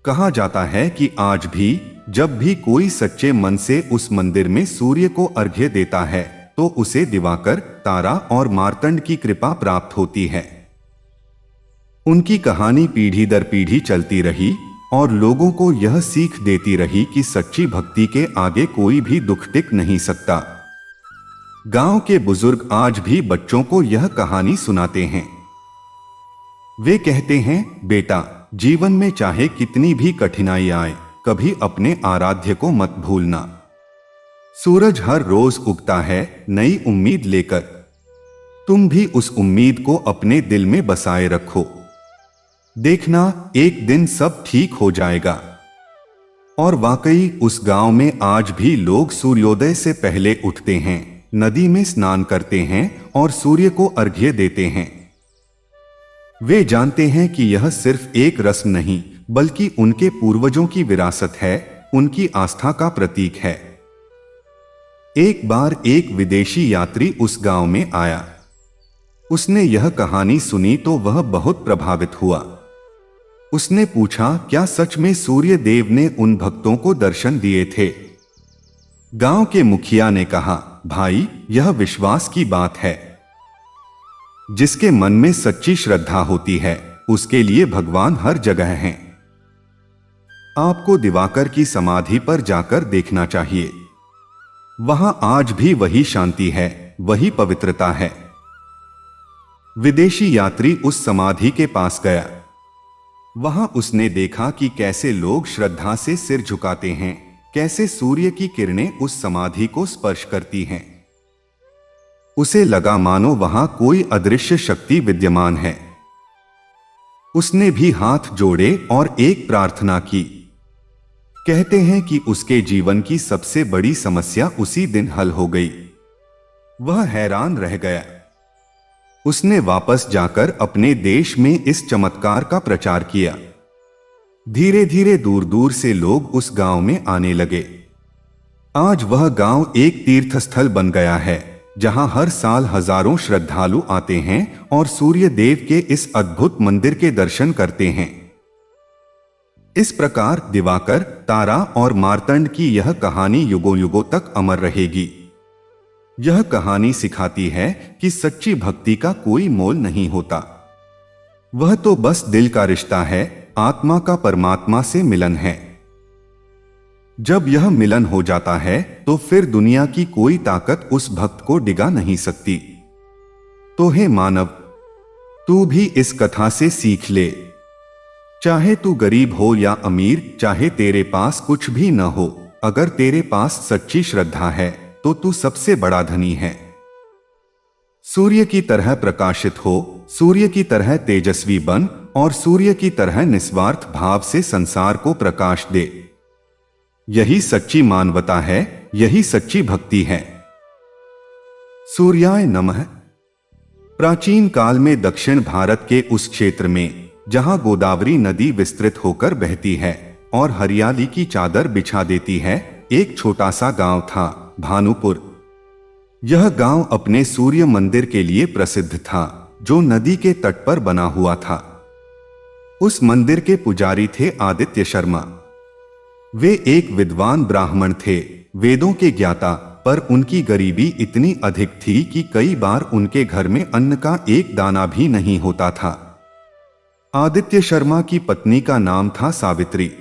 कहा जाता है कि आज भी जब भी कोई सच्चे मन से उस मंदिर में सूर्य को अर्घ्य देता है तो उसे दिवाकर, तारा और मार्तंड की कृपा प्राप्त होती है। उनकी कहानी पीढ़ी दर पीढ़ी चलती रही और लोगों को यह सीख देती रही कि सच्ची भक्ति के आगे कोई भी दुख टिक नहीं सकता। गांव के बुजुर्ग आज भी बच्चों को यह कहानी सुनाते हैं। वे कहते हैं, बेटा, जीवन में चाहे कितनी भी कठिनाई आए, कभी अपने आराध्य को मत भूलना। सूरज हर रोज उगता है नई उम्मीद लेकर। तुम भी उस उम्मीद को अपने दिल में बसाए रखो। देखना, एक दिन सब ठीक हो जाएगा। और वाकई उस गांव में आज भी लोग सूर्योदय से पहले उठते हैं, नदी में स्नान करते हैं और सूर्य को अर्घ्य देते हैं। वे जानते हैं कि यह सिर्फ एक रस्म नहीं, बल्कि उनके पूर्वजों की विरासत है, उनकी आस्था का प्रतीक है। एक बार एक विदेशी यात्री उस गांव में आया। उसने यह कहानी सुनी तो वह बहुत प्रभावित हुआ। उसने पूछा, क्या सच में सूर्य देव ने उन भक्तों को दर्शन दिए थे? गांव के मुखिया ने कहा, भाई, यह विश्वास की बात है। जिसके मन में सच्ची श्रद्धा होती है, उसके लिए भगवान हर जगह हैं। आपको दिवाकर की समाधि पर जाकर देखना चाहिए। वहां आज भी वही शांति है, वही पवित्रता है। विदेशी यात्री उस समाधि के पास गया। वहां उसने देखा कि कैसे लोग श्रद्धा से सिर झुकाते हैं, कैसे सूर्य की किरणें उस समाधि को स्पर्श करती हैं। उसे लगा मानो वहां कोई अदृश्य शक्ति विद्यमान है। उसने भी हाथ जोड़े और एक प्रार्थना की। कहते हैं कि उसके जीवन की सबसे बड़ी समस्या उसी दिन हल हो गई। वह हैरान रह गया। उसने वापस जाकर अपने देश में इस चमत्कार का प्रचार किया। धीरे धीरे दूर दूर से लोग उस गांव में आने लगे। आज वह गांव एक तीर्थस्थल बन गया है, जहां हर साल हजारों श्रद्धालु आते हैं और सूर्य देव के इस अद्भुत मंदिर के दर्शन करते हैं। इस प्रकार दिवाकर, तारा और मार्तंड की यह कहानी युगों युगों तक अमर रहेगी। यह कहानी सिखाती है कि सच्ची भक्ति का कोई मोल नहीं होता। वह तो बस दिल का रिश्ता है, आत्मा का परमात्मा से मिलन है। जब यह मिलन हो जाता है तो फिर दुनिया की कोई ताकत उस भक्त को डिगा नहीं सकती। तो हे मानव, तू भी इस कथा से सीख ले। चाहे तू गरीब हो या अमीर, चाहे तेरे पास कुछ भी न हो, अगर तेरे पास सच्ची श्रद्धा है तो तू सबसे बड़ा धनी है। सूर्य की तरह प्रकाशित हो, सूर्य की तरह तेजस्वी बन और सूर्य की तरह निस्वार्थ भाव से संसार को प्रकाश दे। यही सच्ची मानवता है, यही सच्ची भक्ति है। सूर्याय नमः। प्राचीन काल में दक्षिण भारत के उस क्षेत्र में जहां गोदावरी नदी विस्तृत होकर बहती है और हरियाली की चादर बिछा देती है, एक छोटा सा गांव था, भानुपुर। यह गांव अपने सूर्य मंदिर के लिए प्रसिद्ध था, जो नदी के तट पर बना हुआ था। उस मंदिर के पुजारी थे आदित्य शर्मा। वे एक विद्वान ब्राह्मण थे, वेदों के ज्ञाता, पर उनकी गरीबी इतनी अधिक थी कि कई बार उनके घर में अन्न का एक दाना भी नहीं होता था। आदित्य शर्मा की पत्नी का नाम था सावित्री।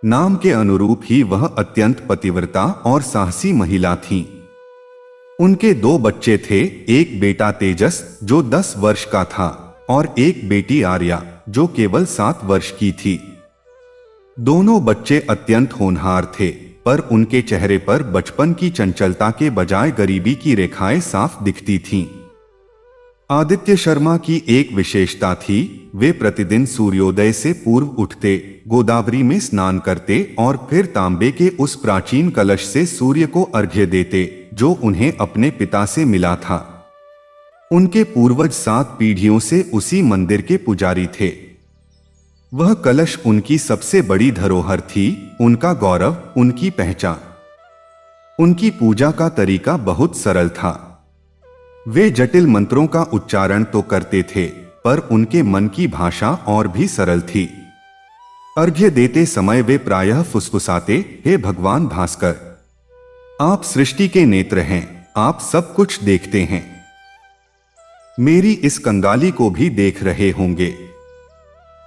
नाम के अनुरूप ही वह अत्यंत पतिव्रता और साहसी महिला थीं। उनके 2 बच्चे थे, एक बेटा तेजस जो 10 वर्ष का था और एक बेटी आर्या जो केवल 7 वर्ष की थी। दोनों बच्चे अत्यंत होनहार थे, पर उनके चेहरे पर बचपन की चंचलता के बजाय गरीबी की रेखाएं साफ दिखती थीं। आदित्य शर्मा की एक विशेषता थी, वे प्रतिदिन सूर्योदय से पूर्व उठते, गोदावरी में स्नान करते और फिर तांबे के उस प्राचीन कलश से सूर्य को अर्घ्य देते जो उन्हें अपने पिता से मिला था। उनके पूर्वज 7 पीढ़ियों से उसी मंदिर के पुजारी थे। वह कलश उनकी सबसे बड़ी धरोहर थी, उनका गौरव, उनकी पहचान। उनकी पूजा का तरीका बहुत सरल था। वे जटिल मंत्रों का उच्चारण तो करते थे, पर उनके मन की भाषा और भी सरल थी। अर्घ्य देते समय वे प्रायः फुसफुसाते, हे भगवान भास्कर, आप सृष्टि के नेत्र हैं, आप सब कुछ देखते हैं। मेरी इस कंगाली को भी देख रहे होंगे।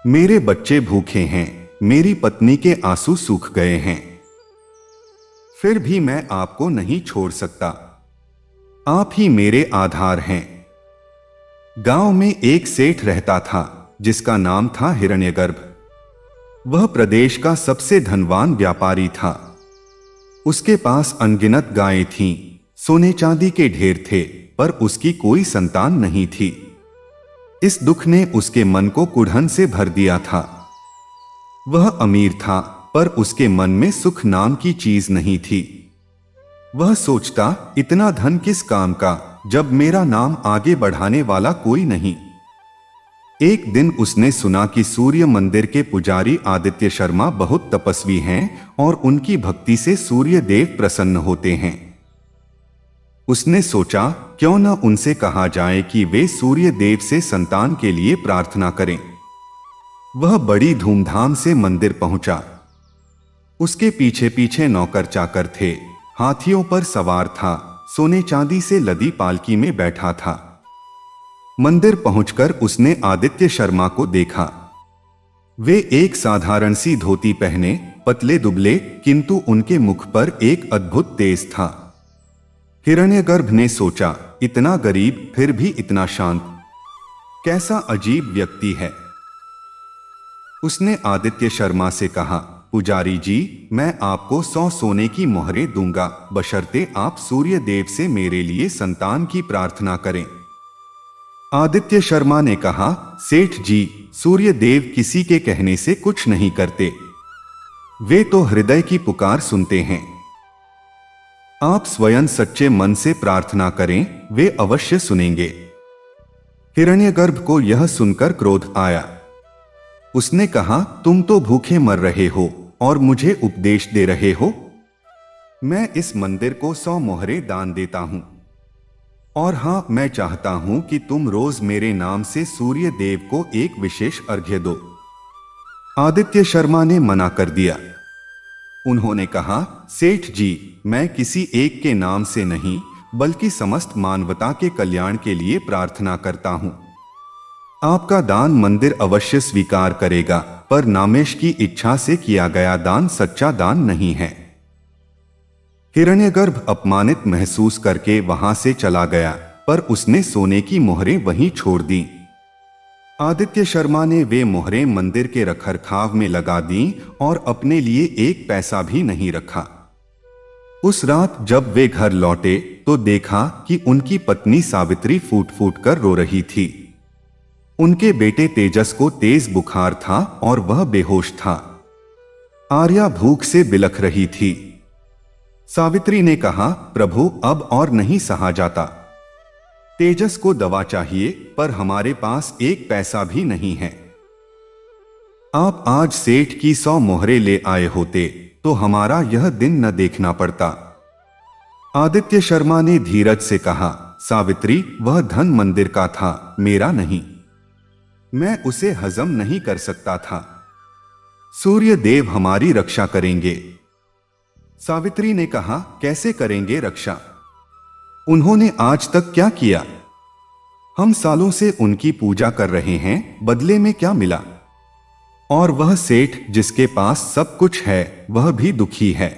मेरे बच्चे भूखे हैं, मेरी पत्नी के आंसू सूख गए हैं। फिर भी मैं आपको नहीं छोड़ सकता। आप ही मेरे आधार हैं। गांव में एक सेठ रहता था जिसका नाम था हिरण्यगर्भ। वह प्रदेश का सबसे धनवान व्यापारी था। उसके पास अनगिनत गायें थीं, सोने चांदी के ढेर थे, पर उसकी कोई संतान नहीं थी। इस दुख ने उसके मन को कुढ़न से भर दिया था। वह अमीर था, पर उसके मन में सुख नाम की चीज नहीं थी। वह सोचता, इतना धन किस काम का, जब मेरा नाम आगे बढ़ाने वाला कोई नहीं। एक दिन उसने सुना कि सूर्य मंदिर के पुजारी आदित्य शर्मा बहुत तपस्वी हैं और उनकी भक्ति से सूर्य देव प्रसन्न होते हैं। उसने सोचा, क्यों न उनसे कहा जाए कि वे सूर्य देव से संतान के लिए प्रार्थना करें। वह बड़ी धूमधाम से मंदिर पहुंचा। उसके पीछे पीछे नौकर चाकर थे, हाथियों पर सवार था, सोने चांदी से लदी पालकी में बैठा था। मंदिर पहुंचकर उसने आदित्य शर्मा को देखा। वे एक साधारण सी धोती पहने, पतले दुबले, किंतु उनके मुख पर एक अद्भुत तेज था। हिरण्यगर्भ ने सोचा, इतना गरीब फिर भी इतना शांत, कैसा अजीब व्यक्ति है। उसने आदित्य शर्मा से कहा, पुजारी जी, मैं आपको 100 सोने की मोहरें दूंगा, बशर्ते आप सूर्य देव से मेरे लिए संतान की प्रार्थना करें। आदित्य शर्मा ने कहा, सेठ जी, सूर्य देव किसी के कहने से कुछ नहीं करते, वे तो हृदय की पुकार सुनते हैं। आप स्वयं सच्चे मन से प्रार्थना करें, वे अवश्य सुनेंगे। हिरण्यगर्भ को यह सुनकर क्रोध आया। उसने कहा, तुम तो भूखे मर रहे हो और मुझे उपदेश दे रहे हो। मैं इस मंदिर को 100 मोहरें दान देता हूं, और हां, मैं चाहता हूं कि तुम रोज मेरे नाम से सूर्य देव को एक विशेष अर्घ्य दो। आदित्य शर्मा ने मना कर दिया। उन्होंने कहा, सेठ जी, मैं किसी एक के नाम से नहीं बल्कि समस्त मानवता के कल्याण के लिए प्रार्थना करता हूं। आपका दान मंदिर अवश्य स्वीकार करेगा, पर नामेश की इच्छा से किया गया दान सच्चा दान नहीं है। हिरण्यगर्भ अपमानित महसूस करके वहां से चला गया, पर उसने सोने की मोहरें वहीं छोड़ दी। आदित्य शर्मा ने वे मोहरें मंदिर के रखरखाव में लगा दी और अपने लिए एक पैसा भी नहीं रखा। उस रात जब वे घर लौटे तो देखा कि उनकी पत्नी सावित्री फूट फूट कर रो रही थी। उनके बेटे तेजस को तेज बुखार था और वह बेहोश था। आर्या भूख से बिलख रही थी। सावित्री ने कहा, प्रभु, अब और नहीं सहा जाता। तेजस को दवा चाहिए, पर हमारे पास एक पैसा भी नहीं है। आप आज सेठ की 100 मोहरें ले आए होते तो हमारा यह दिन न देखना पड़ता। आदित्य शर्मा ने धीरज से कहा, सावित्री, वह धन मंदिर का था, मेरा नहीं। मैं उसे हजम नहीं कर सकता था। सूर्य देव हमारी रक्षा करेंगे। सावित्री ने कहा, कैसे करेंगे रक्षा? उन्होंने आज तक क्या किया? हम सालों से उनकी पूजा कर रहे हैं, बदले में क्या मिला? और वह सेठ जिसके पास सब कुछ है, वह भी दुखी है।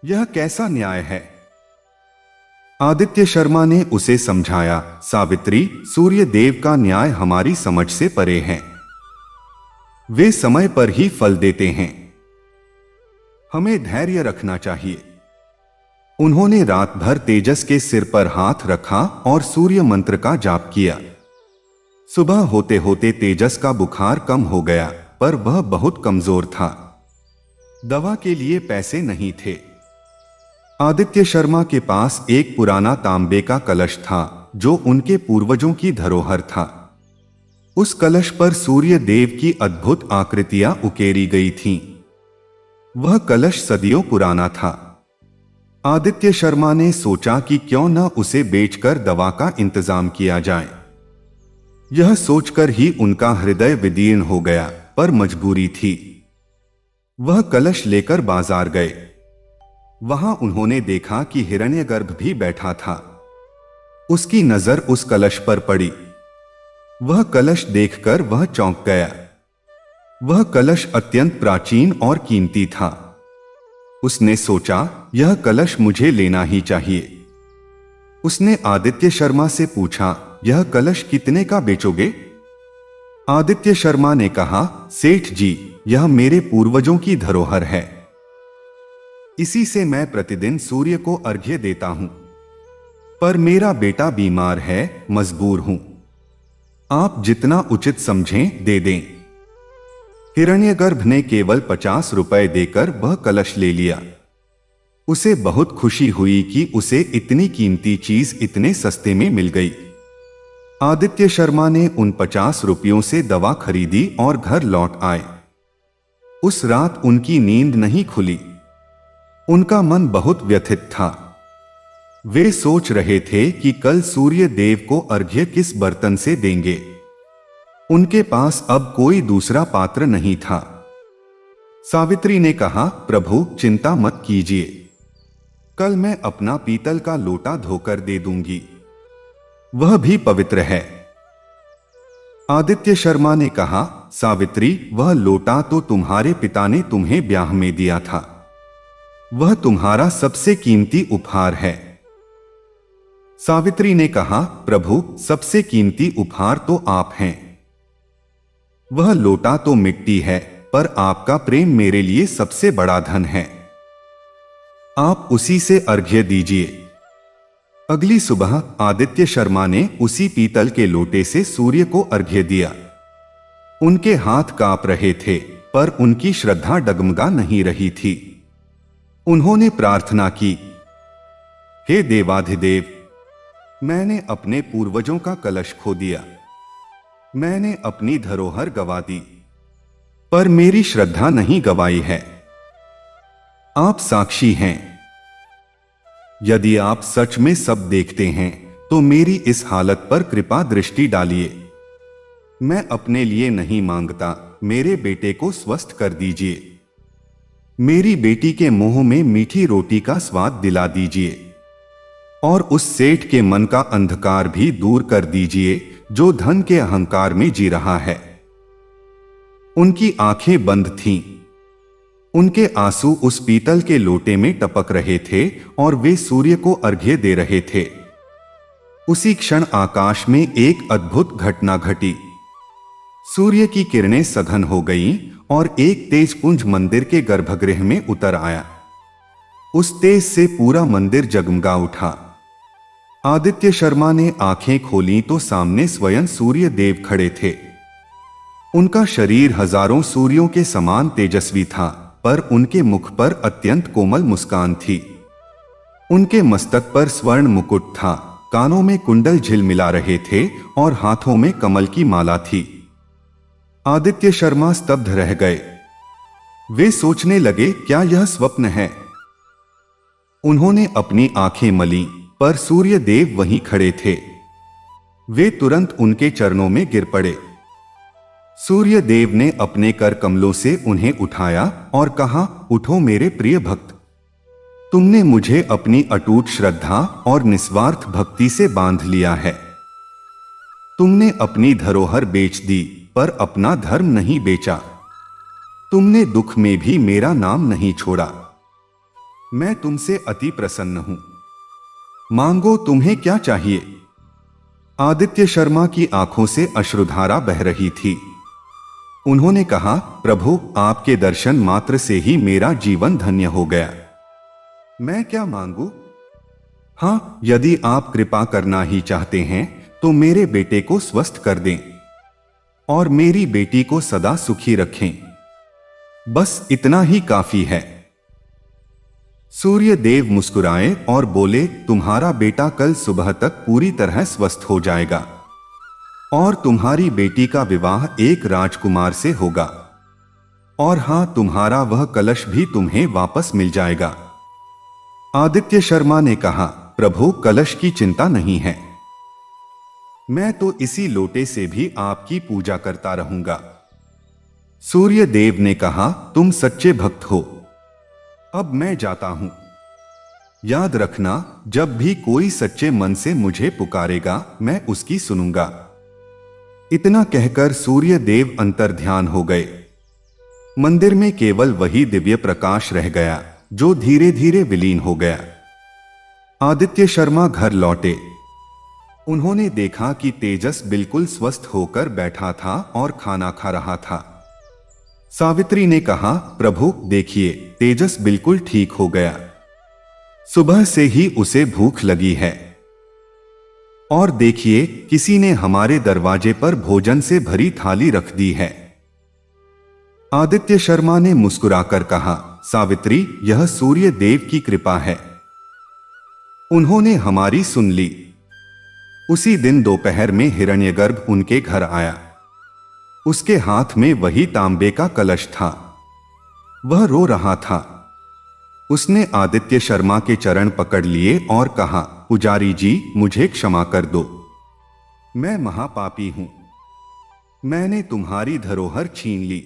यह कैसा न्याय है? आदित्य शर्मा ने उसे समझाया, सावित्री, सूर्य देव का न्याय हमारी समझ से परे है। वे समय पर ही फल देते हैं। हमें धैर्य रखना चाहिए। उन्होंने रात भर तेजस के सिर पर हाथ रखा और सूर्य मंत्र का जाप किया। सुबह होते होते तेजस का बुखार कम हो गया, पर वह बहुत कमजोर था। दवा के लिए पैसे नहीं थे। आदित्य शर्मा के पास एक पुराना तांबे का कलश था जो उनके पूर्वजों की धरोहर था। उस कलश पर सूर्य देव की अद्भुत आकृतियां उकेरी गई थीं। वह कलश सदियों पुराना था। आदित्य शर्मा ने सोचा कि क्यों न उसे बेचकर दवा का इंतजाम किया जाए। यह सोचकर ही उनका हृदय विदीर्ण हो गया, पर मजबूरी थी। वह कलश लेकर बाजार गए। वहां उन्होंने देखा कि हिरण्यगर्भ भी बैठा था। उसकी नजर उस कलश पर पड़ी। वह कलश देखकर वह चौंक गया। वह कलश अत्यंत प्राचीन और कीमती था। उसने सोचा, यह कलश मुझे लेना ही चाहिए। उसने आदित्य शर्मा से पूछा, यह कलश कितने का बेचोगे? आदित्य शर्मा ने कहा, सेठ जी, यह मेरे पूर्वजों की धरोहर है। इसी से मैं प्रतिदिन सूर्य को अर्घ्य देता हूं। पर मेरा बेटा बीमार है, मजबूर हूं। आप जितना उचित समझें दे दें। हिरण्यगर्भ ने केवल 50 रुपए देकर वह कलश ले लिया। उसे बहुत खुशी हुई कि उसे इतनी कीमती चीज इतने सस्ते में मिल गई। आदित्य शर्मा ने उन 50 रुपयों से दवा खरीदी और घर लौट आए। उस रात उनकी नींद नहीं खुली। उनका मन बहुत व्यथित था। वे सोच रहे थे कि कल सूर्य देव को अर्घ्य किस बर्तन से देंगे। उनके पास अब कोई दूसरा पात्र नहीं था। सावित्री ने कहा, प्रभु, चिंता मत कीजिए। कल मैं अपना पीतल का लोटा धोकर दे दूंगी। वह भी पवित्र है। आदित्य शर्मा ने कहा, सावित्री, वह लोटा तो तुम्हारे पिता ने तुम्हें ब्याह में दिया था। वह तुम्हारा सबसे कीमती उपहार है। सावित्री ने कहा, प्रभु, सबसे कीमती उपहार तो आप हैं। वह लोटा तो मिट्टी है, पर आपका प्रेम मेरे लिए सबसे बड़ा धन है। आप उसी से अर्घ्य दीजिए। अगली सुबह आदित्य शर्मा ने उसी पीतल के लोटे से सूर्य को अर्घ्य दिया। उनके हाथ कांप रहे थे, पर उनकी श्रद्धा डगमगा नहीं रही थी। उन्होंने प्रार्थना की, हे देवाधिदेव, मैंने अपने पूर्वजों का कलश खो दिया, मैंने अपनी धरोहर गवा दी, पर मेरी श्रद्धा नहीं गवाई है। आप साक्षी हैं। यदि आप सच में सब देखते हैं तो मेरी इस हालत पर कृपा दृष्टि डालिए। मैं अपने लिए नहीं मांगता, मेरे बेटे को स्वस्थ कर दीजिए। मेरी बेटी के मुंह में मीठी रोटी का स्वाद दिला दीजिए और उस सेठ के मन का अंधकार भी दूर कर दीजिए जो धन के अहंकार में जी रहा है। उनकी आंखें बंद थीं। उनके आंसू उस पीतल के लोटे में टपक रहे थे और वे सूर्य को अर्घ्य दे रहे थे। उसी क्षण आकाश में एक अद्भुत घटना घटी। सूर्य की किरणें सघन हो गईं और एक तेज पुंज मंदिर के गर्भगृह में उतर आया। उस तेज से पूरा मंदिर जगमगा उठा। आदित्य शर्मा ने आंखें खोलीं तो सामने स्वयं सूर्य देव खड़े थे। उनका शरीर हजारों सूर्यों के समान तेजस्वी था, पर उनके मुख पर अत्यंत कोमल मुस्कान थी। उनके मस्तक पर स्वर्ण मुकुट था, कानों में कुंडल झिलमिला रहे थे और हाथों में कमल की माला थी। आदित्य शर्मा स्तब्ध रह गए। वे सोचने लगे, क्या यह स्वप्न है? उन्होंने अपनी आंखें मलीं, पर सूर्य देव वहीं खड़े थे। वे तुरंत उनके चरणों में गिर पड़े। सूर्य देव ने अपने कर कमलों से उन्हें उठाया और कहा, उठो मेरे प्रिय भक्त, तुमने मुझे अपनी अटूट श्रद्धा और निस्वार्थ भक्ति से बांध लिया है। तुमने अपनी धरोहर बेच दी, पर अपना धर्म नहीं बेचा। तुमने दुख में भी मेरा नाम नहीं छोड़ा। मैं तुमसे अति प्रसन्न हूं। मांगो, तुम्हें क्या चाहिए? आदित्य शर्मा की आंखों से अश्रुधारा बह रही थी। उन्होंने कहा, प्रभु, आपके दर्शन मात्र से ही मेरा जीवन धन्य हो गया। मैं क्या मांगू? हां, यदि आप कृपा करना ही चाहते हैं तो मेरे बेटे को स्वस्थ कर दें और मेरी बेटी को सदा सुखी रखें। बस इतना ही काफी है। सूर्य देव मुस्कुराए और बोले, तुम्हारा बेटा कल सुबह तक पूरी तरह स्वस्थ हो जाएगा और तुम्हारी बेटी का विवाह एक राजकुमार से होगा। और हां, तुम्हारा वह कलश भी तुम्हें वापस मिल जाएगा। आदित्य शर्मा ने कहा, प्रभु, कलश की चिंता नहीं है। मैं तो इसी लोटे से भी आपकी पूजा करता रहूंगा। सूर्य देव ने कहा, तुम सच्चे भक्त हो। अब मैं जाता हूं। याद रखना, जब भी कोई सच्चे मन से मुझे पुकारेगा, मैं उसकी सुनूंगा। इतना कहकर सूर्य देव अंतर्ध्यान हो गए। मंदिर में केवल वही दिव्य प्रकाश रह गया जो धीरे धीरे विलीन हो गया। आदित्य शर्मा घर लौटे। उन्होंने देखा कि तेजस बिल्कुल स्वस्थ होकर बैठा था और खाना खा रहा था। सावित्री ने कहा, प्रभु देखिए, तेजस बिल्कुल ठीक हो गया। सुबह से ही उसे भूख लगी है। और देखिए, किसी ने हमारे दरवाजे पर भोजन से भरी थाली रख दी है। आदित्य शर्मा ने मुस्कुराकर कहा, सावित्री, यह सूर्य देव की कृपा है। उन्होंने हमारी सुन ली। उसी दिन दोपहर में हिरण्यगर्भ उनके घर आया। उसके हाथ में वही तांबे का कलश था। वह रो रहा था। उसने आदित्य शर्मा के चरण पकड़ लिए और कहा, पुजारी जी, मुझे क्षमा कर दो। मैं महापापी हूं। मैंने तुम्हारी धरोहर छीन ली।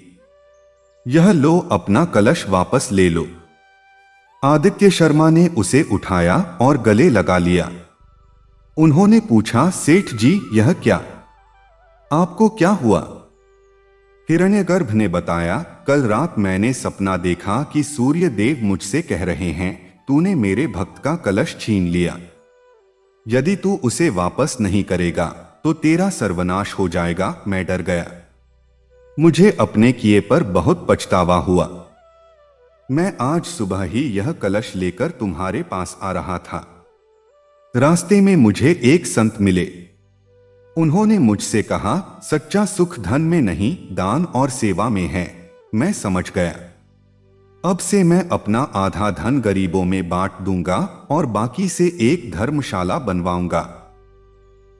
यह लो, अपना कलश वापस ले लो। आदित्य शर्मा ने उसे उठाया और गले लगा लिया। उन्होंने पूछा, सेठ जी, यह क्या? आपको क्या हुआ? हिरण्यगर्भ ने बताया, कल रात मैंने सपना देखा कि सूर्य देव मुझसे कह रहे हैं, तूने मेरे भक्त का कलश छीन लिया। यदि तू उसे वापस नहीं करेगा तो तेरा सर्वनाश हो जाएगा। मैं डर गया। मुझे अपने किए पर बहुत पछतावा हुआ। मैं आज सुबह ही यह कलश लेकर तुम्हारे पास आ रहा था। रास्ते में मुझे एक संत मिले। उन्होंने मुझसे कहा, सच्चा सुख धन में नहीं, दान और सेवा में है। मैं समझ गया। अब से मैं अपना आधा धन गरीबों में बांट दूंगा और बाकी से एक धर्मशाला बनवाऊंगा।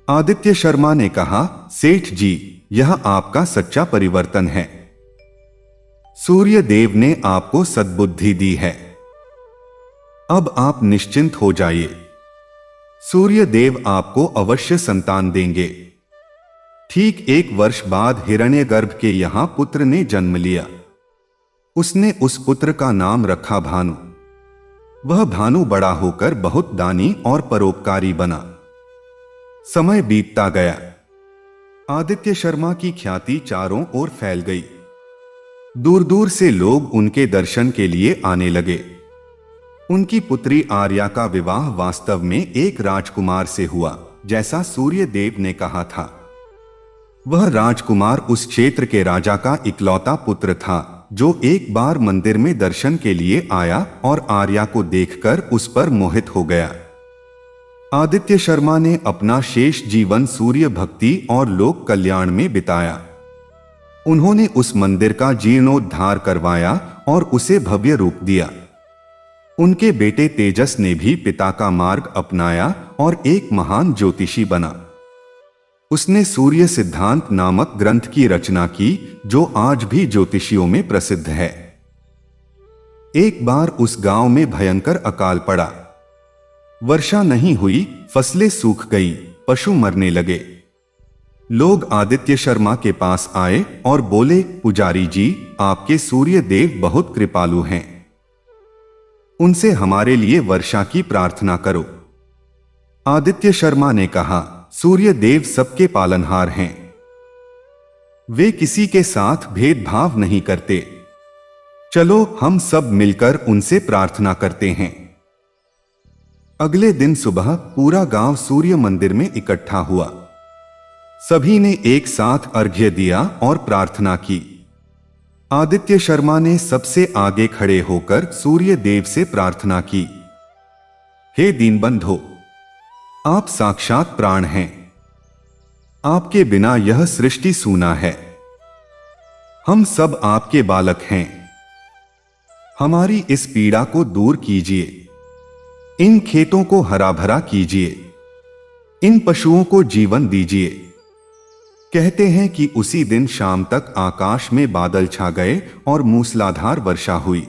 आदित्य शर्मा ने कहा, सेठ जी, यह आपका सच्चा परिवर्तन है। सूर्य देव ने आपको सद्बुद्धि दी है। अब आप निश्चिंत हो जाइए। सूर्य देव आपको अवश्य संतान देंगे। ठीक 1 वर्ष बाद हिरण्यगर्भ के यहां पुत्र ने जन्म लिया। उसने उस पुत्र का नाम रखा भानु। वह भानु बड़ा होकर बहुत दानी और परोपकारी बना। समय बीतता गया। आदित्य शर्मा की ख्याति चारों ओर फैल गई। दूर दूर से लोग उनके दर्शन के लिए आने लगे। उनकी पुत्री आर्या का विवाह वास्तव में एक राजकुमार से हुआ, जैसा सूर्य देव ने कहा था। वह राजकुमार उस क्षेत्र के राजा का इकलौता पुत्र था, जो एक बार मंदिर में दर्शन के लिए आया और आर्या को देखकर उस पर मोहित हो गया। आदित्य शर्मा ने अपना शेष जीवन सूर्य भक्ति और लोक कल्याण में बिताया। उन्होंने उस मंदिर का जीर्णोद्धार करवाया और उसे भव्य रूप दिया। उनके बेटे तेजस ने भी पिता का मार्ग अपनाया और एक महान ज्योतिषी बना। उसने सूर्य सिद्धांत नामक ग्रंथ की रचना की, जो आज भी ज्योतिषियों में प्रसिद्ध है। एक बार उस गांव में भयंकर अकाल पड़ा। वर्षा नहीं हुई, फसलें सूख गईं, पशु मरने लगे। लोग आदित्य शर्मा के पास आए और बोले, पुजारी जी, आपके सूर्य देव बहुत कृपालु हैं। उनसे हमारे लिए वर्षा की प्रार्थना करो। आदित्य शर्मा ने कहा, सूर्य देव सबके पालनहार हैं। वे किसी के साथ भेदभाव नहीं करते। चलो हम सब मिलकर उनसे प्रार्थना करते हैं। अगले दिन सुबह पूरा गांव सूर्य मंदिर में इकट्ठा हुआ। सभी ने एक साथ अर्घ्य दिया और प्रार्थना की। आदित्य शर्मा ने सबसे आगे खड़े होकर सूर्य देव से प्रार्थना की, हे दीनबंधो, आप साक्षात प्राण हैं। आपके बिना यह सृष्टि सूना है। हम सब आपके बालक हैं। हमारी इस पीड़ा को दूर कीजिए। इन खेतों को हरा भरा कीजिए। इन पशुओं को जीवन दीजिए। कहते हैं कि उसी दिन शाम तक आकाश में बादल छा गए और मूसलाधार वर्षा हुई।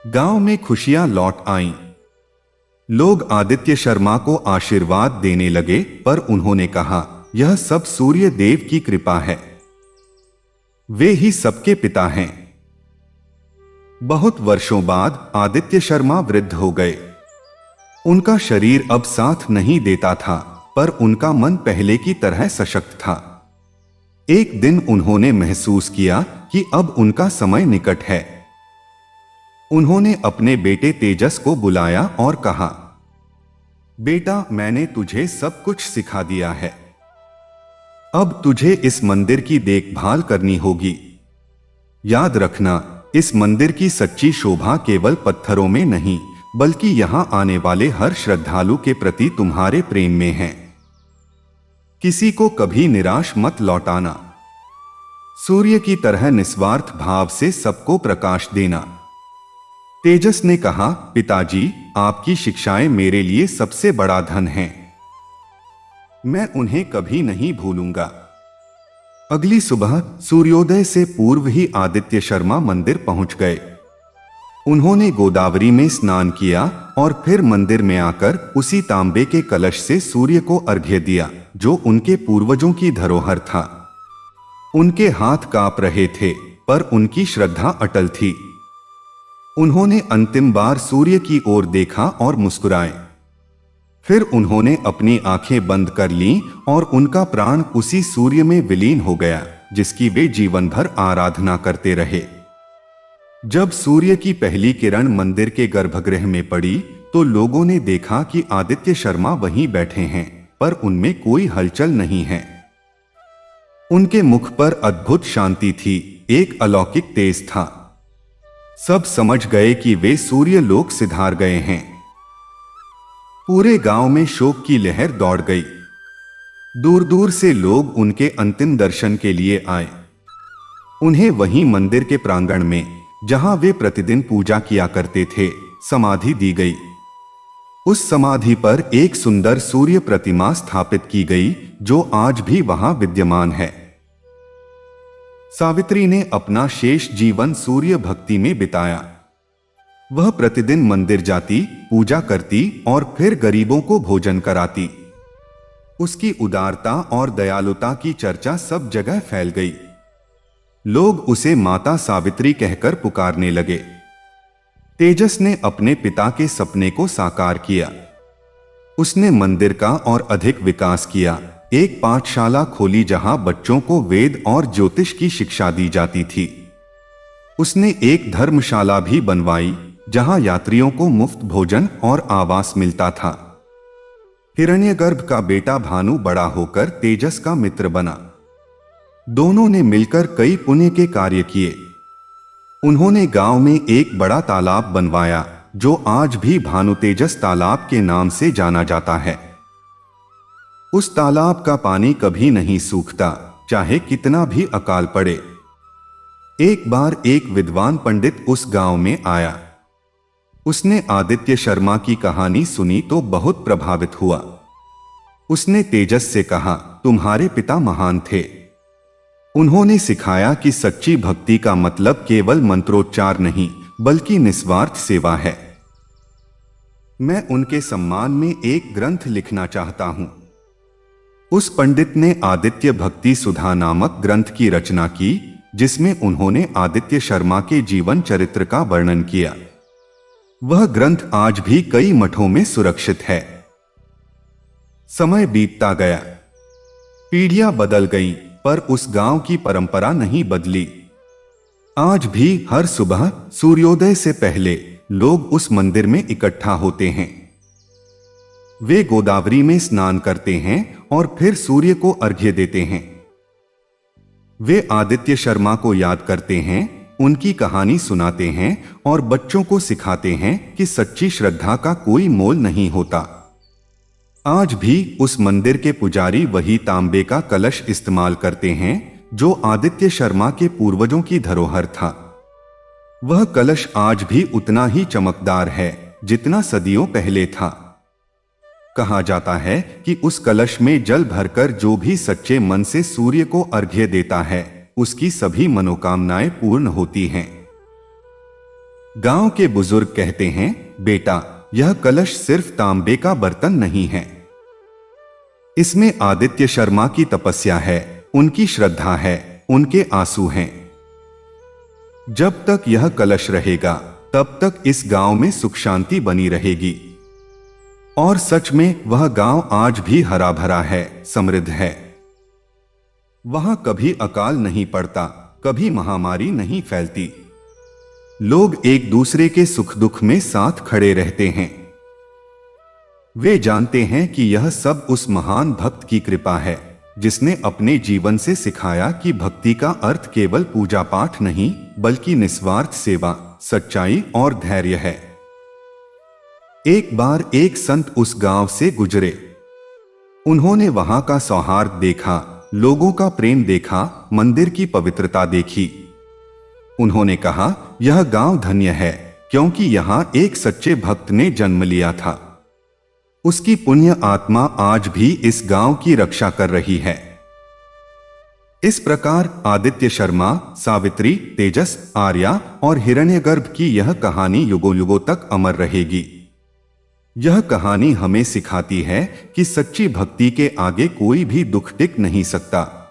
गांव में खुशियां लौट आईं। लोग आदित्य शर्मा को आशीर्वाद देने लगे, पर उन्होंने कहा, यह सब सूर्य देव की कृपा है। वे ही सबके पिता हैं। बहुत वर्षों बाद आदित्य शर्मा वृद्ध हो गए। उनका शरीर अब साथ नहीं देता था, पर उनका मन पहले की तरह सशक्त था। एक दिन उन्होंने महसूस किया कि अब उनका समय निकट है। उन्होंने अपने बेटे तेजस को बुलाया और कहा, बेटा, मैंने तुझे सब कुछ सिखा दिया है। अब तुझे इस मंदिर की देखभाल करनी होगी। याद रखना, इस मंदिर की सच्ची शोभा केवल पत्थरों में नहीं, बल्कि यहां आने वाले हर श्रद्धालु के प्रति तुम्हारे प्रेम में है। किसी को कभी निराश मत लौटाना। सूर्य की तरह निस्वार्थ भाव से सबको प्रकाश देना। तेजस ने कहा, पिताजी, आपकी शिक्षाएं मेरे लिए सबसे बड़ा धन हैं। मैं उन्हें कभी नहीं भूलूंगा। अगली सुबह सूर्योदय से पूर्व ही आदित्य शर्मा मंदिर पहुंच गए। उन्होंने गोदावरी में स्नान किया और फिर मंदिर में आकर उसी तांबे के कलश से सूर्य को अर्घ्य दिया, जो उनके पूर्वजों की धरोहर था। उनके हाथ कांप रहे थे, पर उनकी श्रद्धा अटल थी। उन्होंने अंतिम बार सूर्य की ओर देखा और मुस्कुराए। फिर उन्होंने अपनी आंखें बंद कर लीं और उनका प्राण उसी सूर्य में विलीन हो गया, जिसकी वे जीवन भर आराधना करते रहे। जब सूर्य की पहली किरण मंदिर के गर्भगृह में पड़ी, तो लोगों ने देखा कि आदित्य शर्मा वहीं बैठे हैं, पर उनमें कोई हलचल नहीं है। उनके मुख पर अद्भुत शांति थी, एक अलौकिक तेज था। सब समझ गए कि वे सूर्य लोक सिधार गए हैं। पूरे गांव में शोक की लहर दौड़ गई। दूर दूर से लोग उनके अंतिम दर्शन के लिए आए। उन्हें वहीं मंदिर के प्रांगण में, जहां वे प्रतिदिन पूजा किया करते थे, समाधि दी गई। उस समाधि पर एक सुंदर सूर्य प्रतिमा स्थापित की गई, जो आज भी वहां विद्यमान है। सावित्री ने अपना शेष जीवन सूर्य भक्ति में बिताया। वह प्रतिदिन मंदिर जाती, पूजा करती और फिर गरीबों को भोजन कराती। उसकी उदारता और दयालुता की चर्चा सब जगह फैल गई। लोग उसे माता सावित्री कहकर पुकारने लगे। तेजस ने अपने पिता के सपने को साकार किया। उसने मंदिर का और अधिक विकास किया, एक पाठशाला खोली जहां बच्चों को वेद और ज्योतिष की शिक्षा दी जाती थी। उसने एक धर्मशाला भी बनवाई, जहां यात्रियों को मुफ्त भोजन और आवास मिलता था। हिरण्यगर्भ का बेटा भानु बड़ा होकर तेजस का मित्र बना। दोनों ने मिलकर कई पुण्य के कार्य किए। उन्होंने गांव में एक बड़ा तालाब बनवाया, जो आज भी भानु तेजस तालाब के नाम से जाना जाता है। उस तालाब का पानी कभी नहीं सूखता, चाहे कितना भी अकाल पड़े। एक बार एक विद्वान पंडित उस गांव में आया। उसने आदित्य शर्मा की कहानी सुनी तो बहुत प्रभावित हुआ। उसने तेजस से कहा, तुम्हारे पिता महान थे। उन्होंने सिखाया कि सच्ची भक्ति का मतलब केवल मंत्रोच्चार नहीं, बल्कि निस्वार्थ सेवा है। मैं उनके सम्मान में एक ग्रंथ लिखना चाहता हूं। उस पंडित ने आदित्य भक्ति सुधा नामक ग्रंथ की रचना की, जिसमें उन्होंने आदित्य शर्मा के जीवन चरित्र का वर्णन किया। वह ग्रंथ आज भी कई मठों में सुरक्षित है। समय बीतता गया, पीढ़ियां बदल गईं, पर उस गांव की परंपरा नहीं बदली। आज भी हर सुबह सूर्योदय से पहले लोग उस मंदिर में इकट्ठा होते हैं। वे गोदावरी में स्नान करते हैं और फिर सूर्य को अर्घ्य देते हैं। वे आदित्य शर्मा को याद करते हैं, उनकी कहानी सुनाते हैं और बच्चों को सिखाते हैं कि सच्ची श्रद्धा का कोई मोल नहीं होता। आज भी उस मंदिर के पुजारी वही तांबे का कलश इस्तेमाल करते हैं, जो आदित्य शर्मा के पूर्वजों की धरोहर था। वह कलश आज भी उतना ही चमकदार है, जितना सदियों पहले था। कहा जाता है कि उस कलश में जल भरकर जो भी सच्चे मन से सूर्य को अर्घ्य देता है, उसकी सभी मनोकामनाएं पूर्ण होती हैं। गांव के बुजुर्ग कहते हैं, बेटा, यह कलश सिर्फ तांबे का बर्तन नहीं है। इसमें आदित्य शर्मा की तपस्या है, उनकी श्रद्धा है, उनके आंसू हैं। जब तक यह कलश रहेगा, तब तक इस गांव में सुख शांति बनी रहेगी। और सच में वह गांव आज भी हरा भरा है, समृद्ध है। वहां कभी अकाल नहीं पड़ता, कभी महामारी नहीं फैलती। लोग एक दूसरे के सुख दुख में साथ खड़े रहते हैं। वे जानते हैं कि यह सब उस महान भक्त की कृपा है, जिसने अपने जीवन से सिखाया कि भक्ति का अर्थ केवल पूजा पाठ नहीं, बल्कि निस्वार्थ सेवा, सच्चाई और धैर्य है। एक बार एक संत उस गांव से गुजरे। उन्होंने वहां का सौहार्द देखा, लोगों का प्रेम देखा, मंदिर की पवित्रता देखी। उन्होंने कहा, यह गांव धन्य है, क्योंकि यहां एक सच्चे भक्त ने जन्म लिया था। उसकी पुण्य आत्मा आज भी इस गांव की रक्षा कर रही है। इस प्रकार आदित्य शर्मा, सावित्री, तेजस, आर्या और हिरण्यगर्भ की यह कहानी युगों युगों तक अमर रहेगी। यह कहानी हमें सिखाती है कि सच्ची भक्ति के आगे कोई भी दुख टिक नहीं सकता।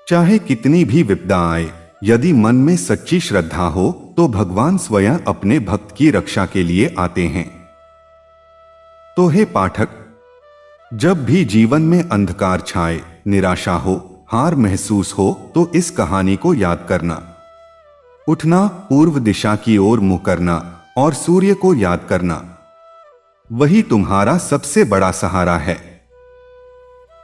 चाहे कितनी भी विपदा आए, यदि मन में सच्ची श्रद्धा हो, तो भगवान स्वयं अपने भक्त की रक्षा के लिए आते हैं। तो हे पाठक, जब भी जीवन में अंधकार छाए, निराशा हो, हार महसूस हो, तो इस कहानी को याद करना। उठना, पूर्व दिशा की ओर मुंह करना और सूर्य को याद करना, वही तुम्हारा सबसे बड़ा सहारा है।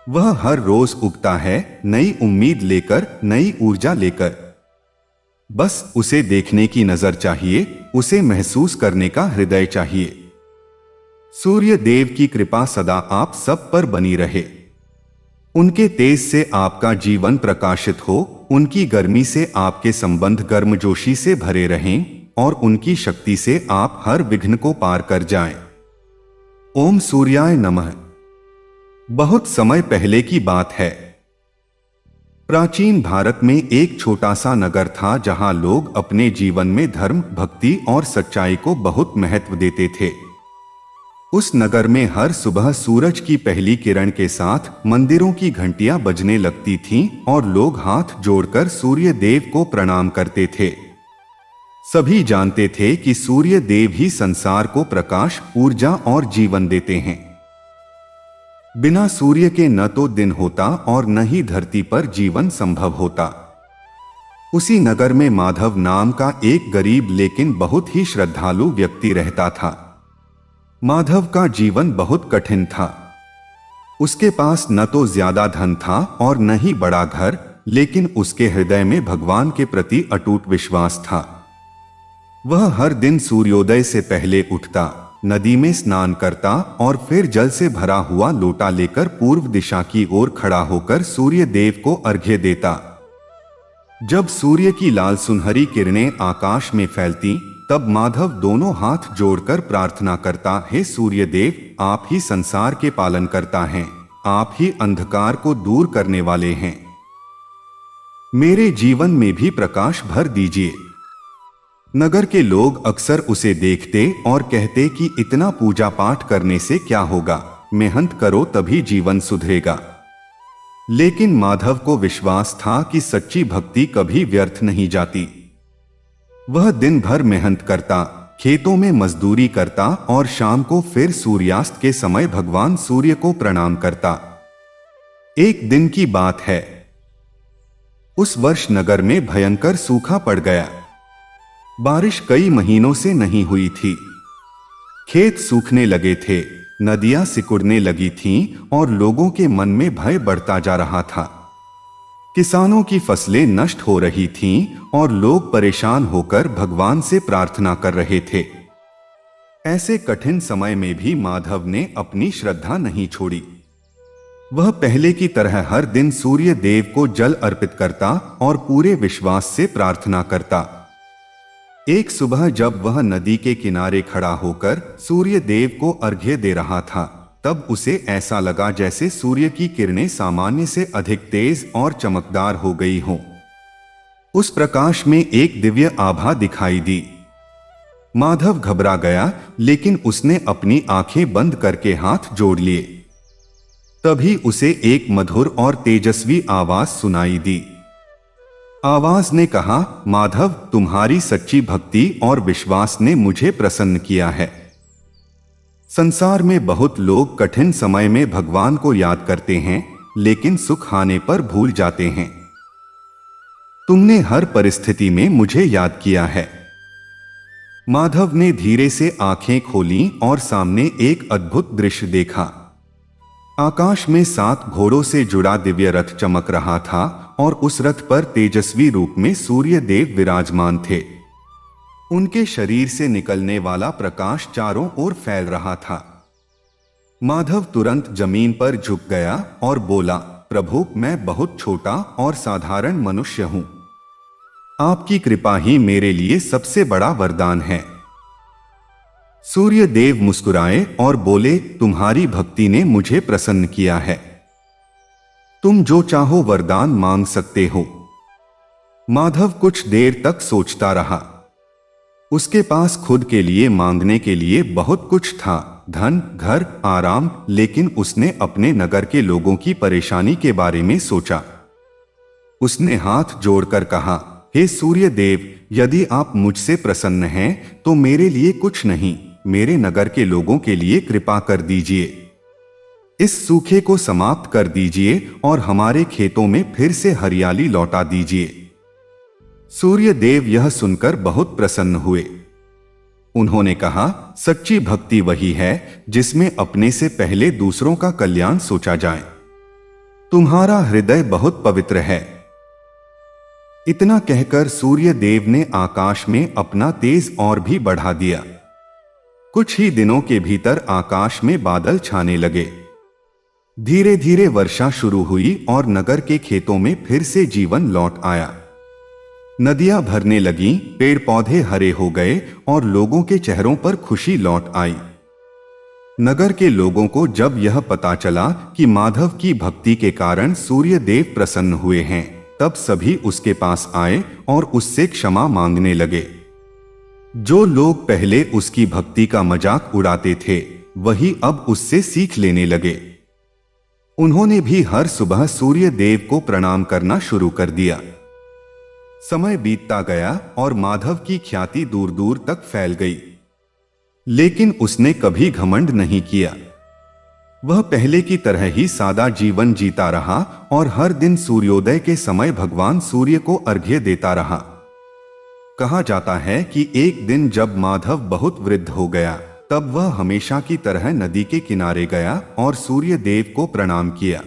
वह हर रोज उगता है, नई उम्मीद लेकर, नई ऊर्जा लेकर। बस उसे देखने की नजर चाहिए, उसे महसूस करने का हृदय चाहिए। सूर्य देव की कृपा सदा आप सब पर बनी रहे। उनके तेज से आपका जीवन प्रकाशित हो, उनकी गर्मी से आपके संबंध गर्मजोशी से भरे रहें और उनकी शक्ति से आप हर विघ्न को पार कर जाएं। ओम सूर्याय नमः। बहुत समय पहले की बात है। प्राचीन भारत में एक छोटा सा नगर था जहां लोग अपने जीवन में धर्म, भक्ति और सच्चाई को बहुत महत्व देते थे। उस नगर में हर सुबह सूरज की पहली किरण के साथ मंदिरों की घंटियां बजने लगती थीं और लोग हाथ जोड़कर सूर्य देव को प्रणाम करते थे। सभी जानते थे कि सूर्य देव ही संसार को प्रकाश, ऊर्जा और जीवन देते हैं। बिना सूर्य के न तो दिन होता और न ही धरती पर जीवन संभव होता। उसी नगर में माधव नाम का एक गरीब लेकिन बहुत ही श्रद्धालु व्यक्ति रहता था। माधव का जीवन बहुत कठिन था। उसके पास न तो ज्यादा धन था और न ही बड़ा घर, लेकिन उसके हृदय में भगवान के प्रति अटूट विश्वास था। वह हर दिन सूर्योदय से पहले उठता, नदी में स्नान करता और फिर जल से भरा हुआ लोटा लेकर पूर्व दिशा की ओर खड़ा होकर सूर्य देव को अर्घ्य देता। जब सूर्य की लाल सुनहरी किरणें आकाश में फैलती, तब माधव दोनों हाथ जोड़कर प्रार्थना करता, हे सूर्य देव, आप ही संसार के पालन करता हैं, आप ही अंधकार को दूर करने वाले हैं। मेरे जीवन में भी प्रकाश भर दीजिए। नगर के लोग अक्सर उसे देखते और कहते कि इतना पूजा पाठ करने से क्या होगा, मेहनत करो तभी जीवन सुधरेगा। लेकिन माधव को विश्वास था कि सच्ची भक्ति कभी व्यर्थ नहीं जाती। वह दिन भर मेहनत करता, खेतों में मजदूरी करता और शाम को फिर सूर्यास्त के समय भगवान सूर्य को प्रणाम करता। एक दिन की बात है। उस वर्ष नगर में भयंकर सूखा पड़ गया। बारिश कई महीनों से नहीं हुई थी। खेत सूखने लगे थे, नदियां सिकुड़ने लगी थीं और लोगों के मन में भय बढ़ता जा रहा था। किसानों की फसलें नष्ट हो रही थीं और लोग परेशान होकर भगवान से प्रार्थना कर रहे थे। ऐसे कठिन समय में भी माधव ने अपनी श्रद्धा नहीं छोड़ी। वह पहले की तरह हर दिन सूर्य देव को जल अर्पित करता और पूरे विश्वास से प्रार्थना करता। एक सुबह जब वह नदी के किनारे खड़ा होकर सूर्य देव को अर्घ्य दे रहा था, तब उसे ऐसा लगा जैसे सूर्य की किरणें सामान्य से अधिक तेज और चमकदार हो गई हों। उस प्रकाश में एक दिव्य आभा दिखाई दी। माधव घबरा गया, लेकिन उसने अपनी आंखें बंद करके हाथ जोड़ लिए। तभी उसे एक मधुर और तेजस्वी आवाज सुनाई दी। आवाज ने कहा, माधव, तुम्हारी सच्ची भक्ति और विश्वास ने मुझे प्रसन्न किया है। संसार में बहुत लोग कठिन समय में भगवान को याद करते हैं, लेकिन सुख आने पर भूल जाते हैं। तुमने हर परिस्थिति में मुझे याद किया है। माधव ने धीरे से आंखें खोलीं और सामने एक अद्भुत दृश्य देखा। आकाश में 7 घोड़ों से जुड़ा दिव्य रथ चमक रहा था और उस रथ पर तेजस्वी रूप में सूर्य देव विराजमान थे। उनके शरीर से निकलने वाला प्रकाश चारों ओर फैल रहा था। माधव तुरंत जमीन पर झुक गया और बोला, प्रभु, मैं बहुत छोटा और साधारण मनुष्य हूं। आपकी कृपा ही मेरे लिए सबसे बड़ा वरदान है। सूर्य देव मुस्कुराए और बोले, तुम्हारी भक्ति ने मुझे प्रसन्न किया है। तुम जो चाहो वरदान मांग सकते हो। माधव कुछ देर तक सोचता रहा। उसके पास खुद के लिए मांगने के लिए बहुत कुछ था, धन, घर, आराम, लेकिन उसने अपने नगर के लोगों की परेशानी के बारे में सोचा। उसने हाथ जोड़कर कहा, हे सूर्य देव, यदि आप मुझसे प्रसन्न हैं तो मेरे लिए कुछ नहीं, मेरे नगर के लोगों के लिए कृपा कर दीजिए। इस सूखे को समाप्त कर दीजिए और हमारे खेतों में फिर से हरियाली लौटा दीजिए। सूर्य देव यह सुनकर बहुत प्रसन्न हुए। उन्होंने कहा, सच्ची भक्ति वही है जिसमें अपने से पहले दूसरों का कल्याण सोचा जाए। तुम्हारा हृदय बहुत पवित्र है। इतना कहकर सूर्य देव ने आकाश में अपना तेज और भी बढ़ा दिया। कुछ ही दिनों के भीतर आकाश में बादल छाने लगे। धीरे धीरे वर्षा शुरू हुई और नगर के खेतों में फिर से जीवन लौट आया। नदियां भरने लगीं, पेड़ पौधे हरे हो गए और लोगों के चेहरों पर खुशी लौट आई। नगर के लोगों को जब यह पता चला कि माधव की भक्ति के कारण सूर्य देव प्रसन्न हुए हैं, तब सभी उसके पास आए और उससे क्षमा मांगने लगे। जो लोग पहले उसकी भक्ति का मजाक उड़ाते थे, वही अब उससे सीख लेने लगे। उन्होंने भी हर सुबह सूर्य देव को प्रणाम करना शुरू कर दिया। समय बीतता गया और माधव की ख्याति दूर दूर तक फैल गई, लेकिन उसने कभी घमंड नहीं किया। वह पहले की तरह ही सादा जीवन जीता रहा और हर दिन सूर्योदय के समय भगवान सूर्य को अर्घ्य देता रहा। कहा जाता है कि एक दिन जब माधव बहुत वृद्ध हो गया, तब वह हमेशा की तरह नदी के किनारे गया और सूर्य देव को प्रणाम किया।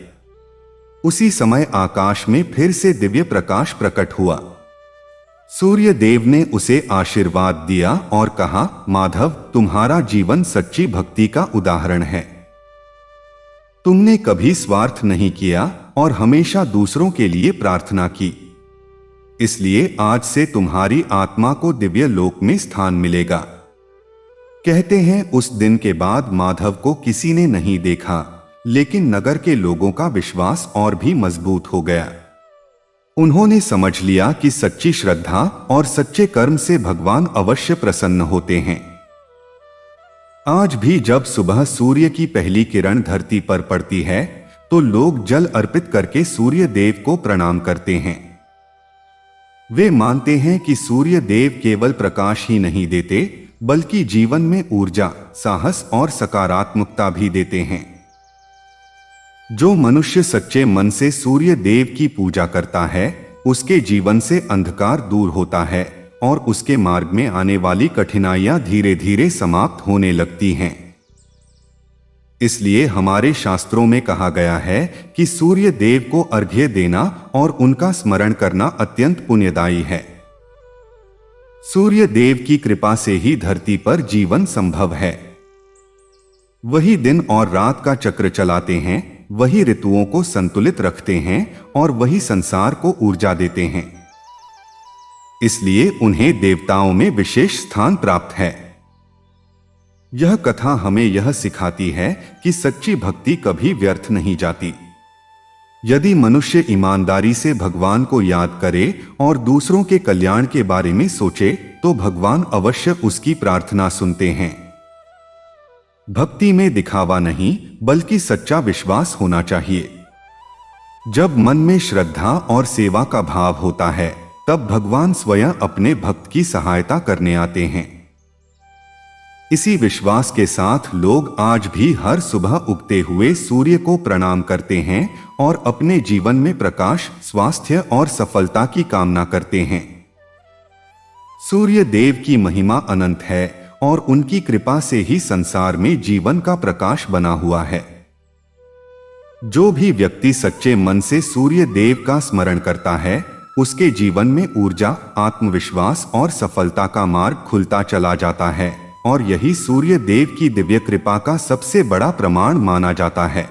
उसी समय आकाश में फिर से दिव्य प्रकाश प्रकट हुआ। सूर्य देव ने उसे आशीर्वाद दिया और कहा, माधव, तुम्हारा जीवन सच्ची भक्ति का उदाहरण है। तुमने कभी स्वार्थ नहीं किया और हमेशा दूसरों के लिए प्रार्थना की। इसलिए आज से तुम्हारी आत्मा को दिव्य लोक में स्थान मिलेगा। कहते हैं उस दिन के बाद माधव को किसी ने नहीं देखा, लेकिन नगर के लोगों का विश्वास और भी मजबूत हो गया। उन्होंने समझ लिया कि सच्ची श्रद्धा और सच्चे कर्म से भगवान अवश्य प्रसन्न होते हैं। आज भी जब सुबह सूर्य की पहली किरण धरती पर पड़ती है, तो लोग जल अर्पित करके सूर्य देव को प्रणाम करते हैं। वे मानते हैं कि सूर्य देव केवल प्रकाश ही नहीं देते, बल्कि जीवन में ऊर्जा, साहस और सकारात्मकता भी देते हैं। जो मनुष्य सच्चे मन से सूर्य देव की पूजा करता है, उसके जीवन से अंधकार दूर होता है और उसके मार्ग में आने वाली कठिनाइयां धीरे धीरे समाप्त होने लगती हैं। इसलिए हमारे शास्त्रों में कहा गया है कि सूर्य देव को अर्घ्य देना और उनका स्मरण करना अत्यंत पुण्यदायी है। सूर्य देव की कृपा से ही धरती पर जीवन संभव है। वही दिन और रात का चक्र चलाते हैं, वही ऋतुओं को संतुलित रखते हैं और वही संसार को ऊर्जा देते हैं। इसलिए उन्हें देवताओं में विशेष स्थान प्राप्त है। यह कथा हमें यह सिखाती है कि सच्ची भक्ति कभी व्यर्थ नहीं जाती। यदि मनुष्य ईमानदारी से भगवान को याद करे और दूसरों के कल्याण के बारे में सोचे, तो भगवान अवश्य उसकी प्रार्थना सुनते हैं। भक्ति में दिखावा नहीं, बल्कि सच्चा विश्वास होना चाहिए। जब मन में श्रद्धा और सेवा का भाव होता है, तब भगवान स्वयं अपने भक्त की सहायता करने आते हैं। इसी विश्वास के साथ लोग आज भी हर सुबह उगते हुए सूर्य को प्रणाम करते हैं और अपने जीवन में प्रकाश, स्वास्थ्य और सफलता की कामना करते हैं। सूर्य देव की महिमा अनंत है और उनकी कृपा से ही संसार में जीवन का प्रकाश बना हुआ है। जो भी व्यक्ति सच्चे मन से सूर्य देव का स्मरण करता है, उसके जीवन में ऊर्जा, आत्मविश्वास और सफलता का मार्ग खुलता चला जाता है और यही सूर्य देव की दिव्य कृपा का सबसे बड़ा प्रमाण माना जाता है।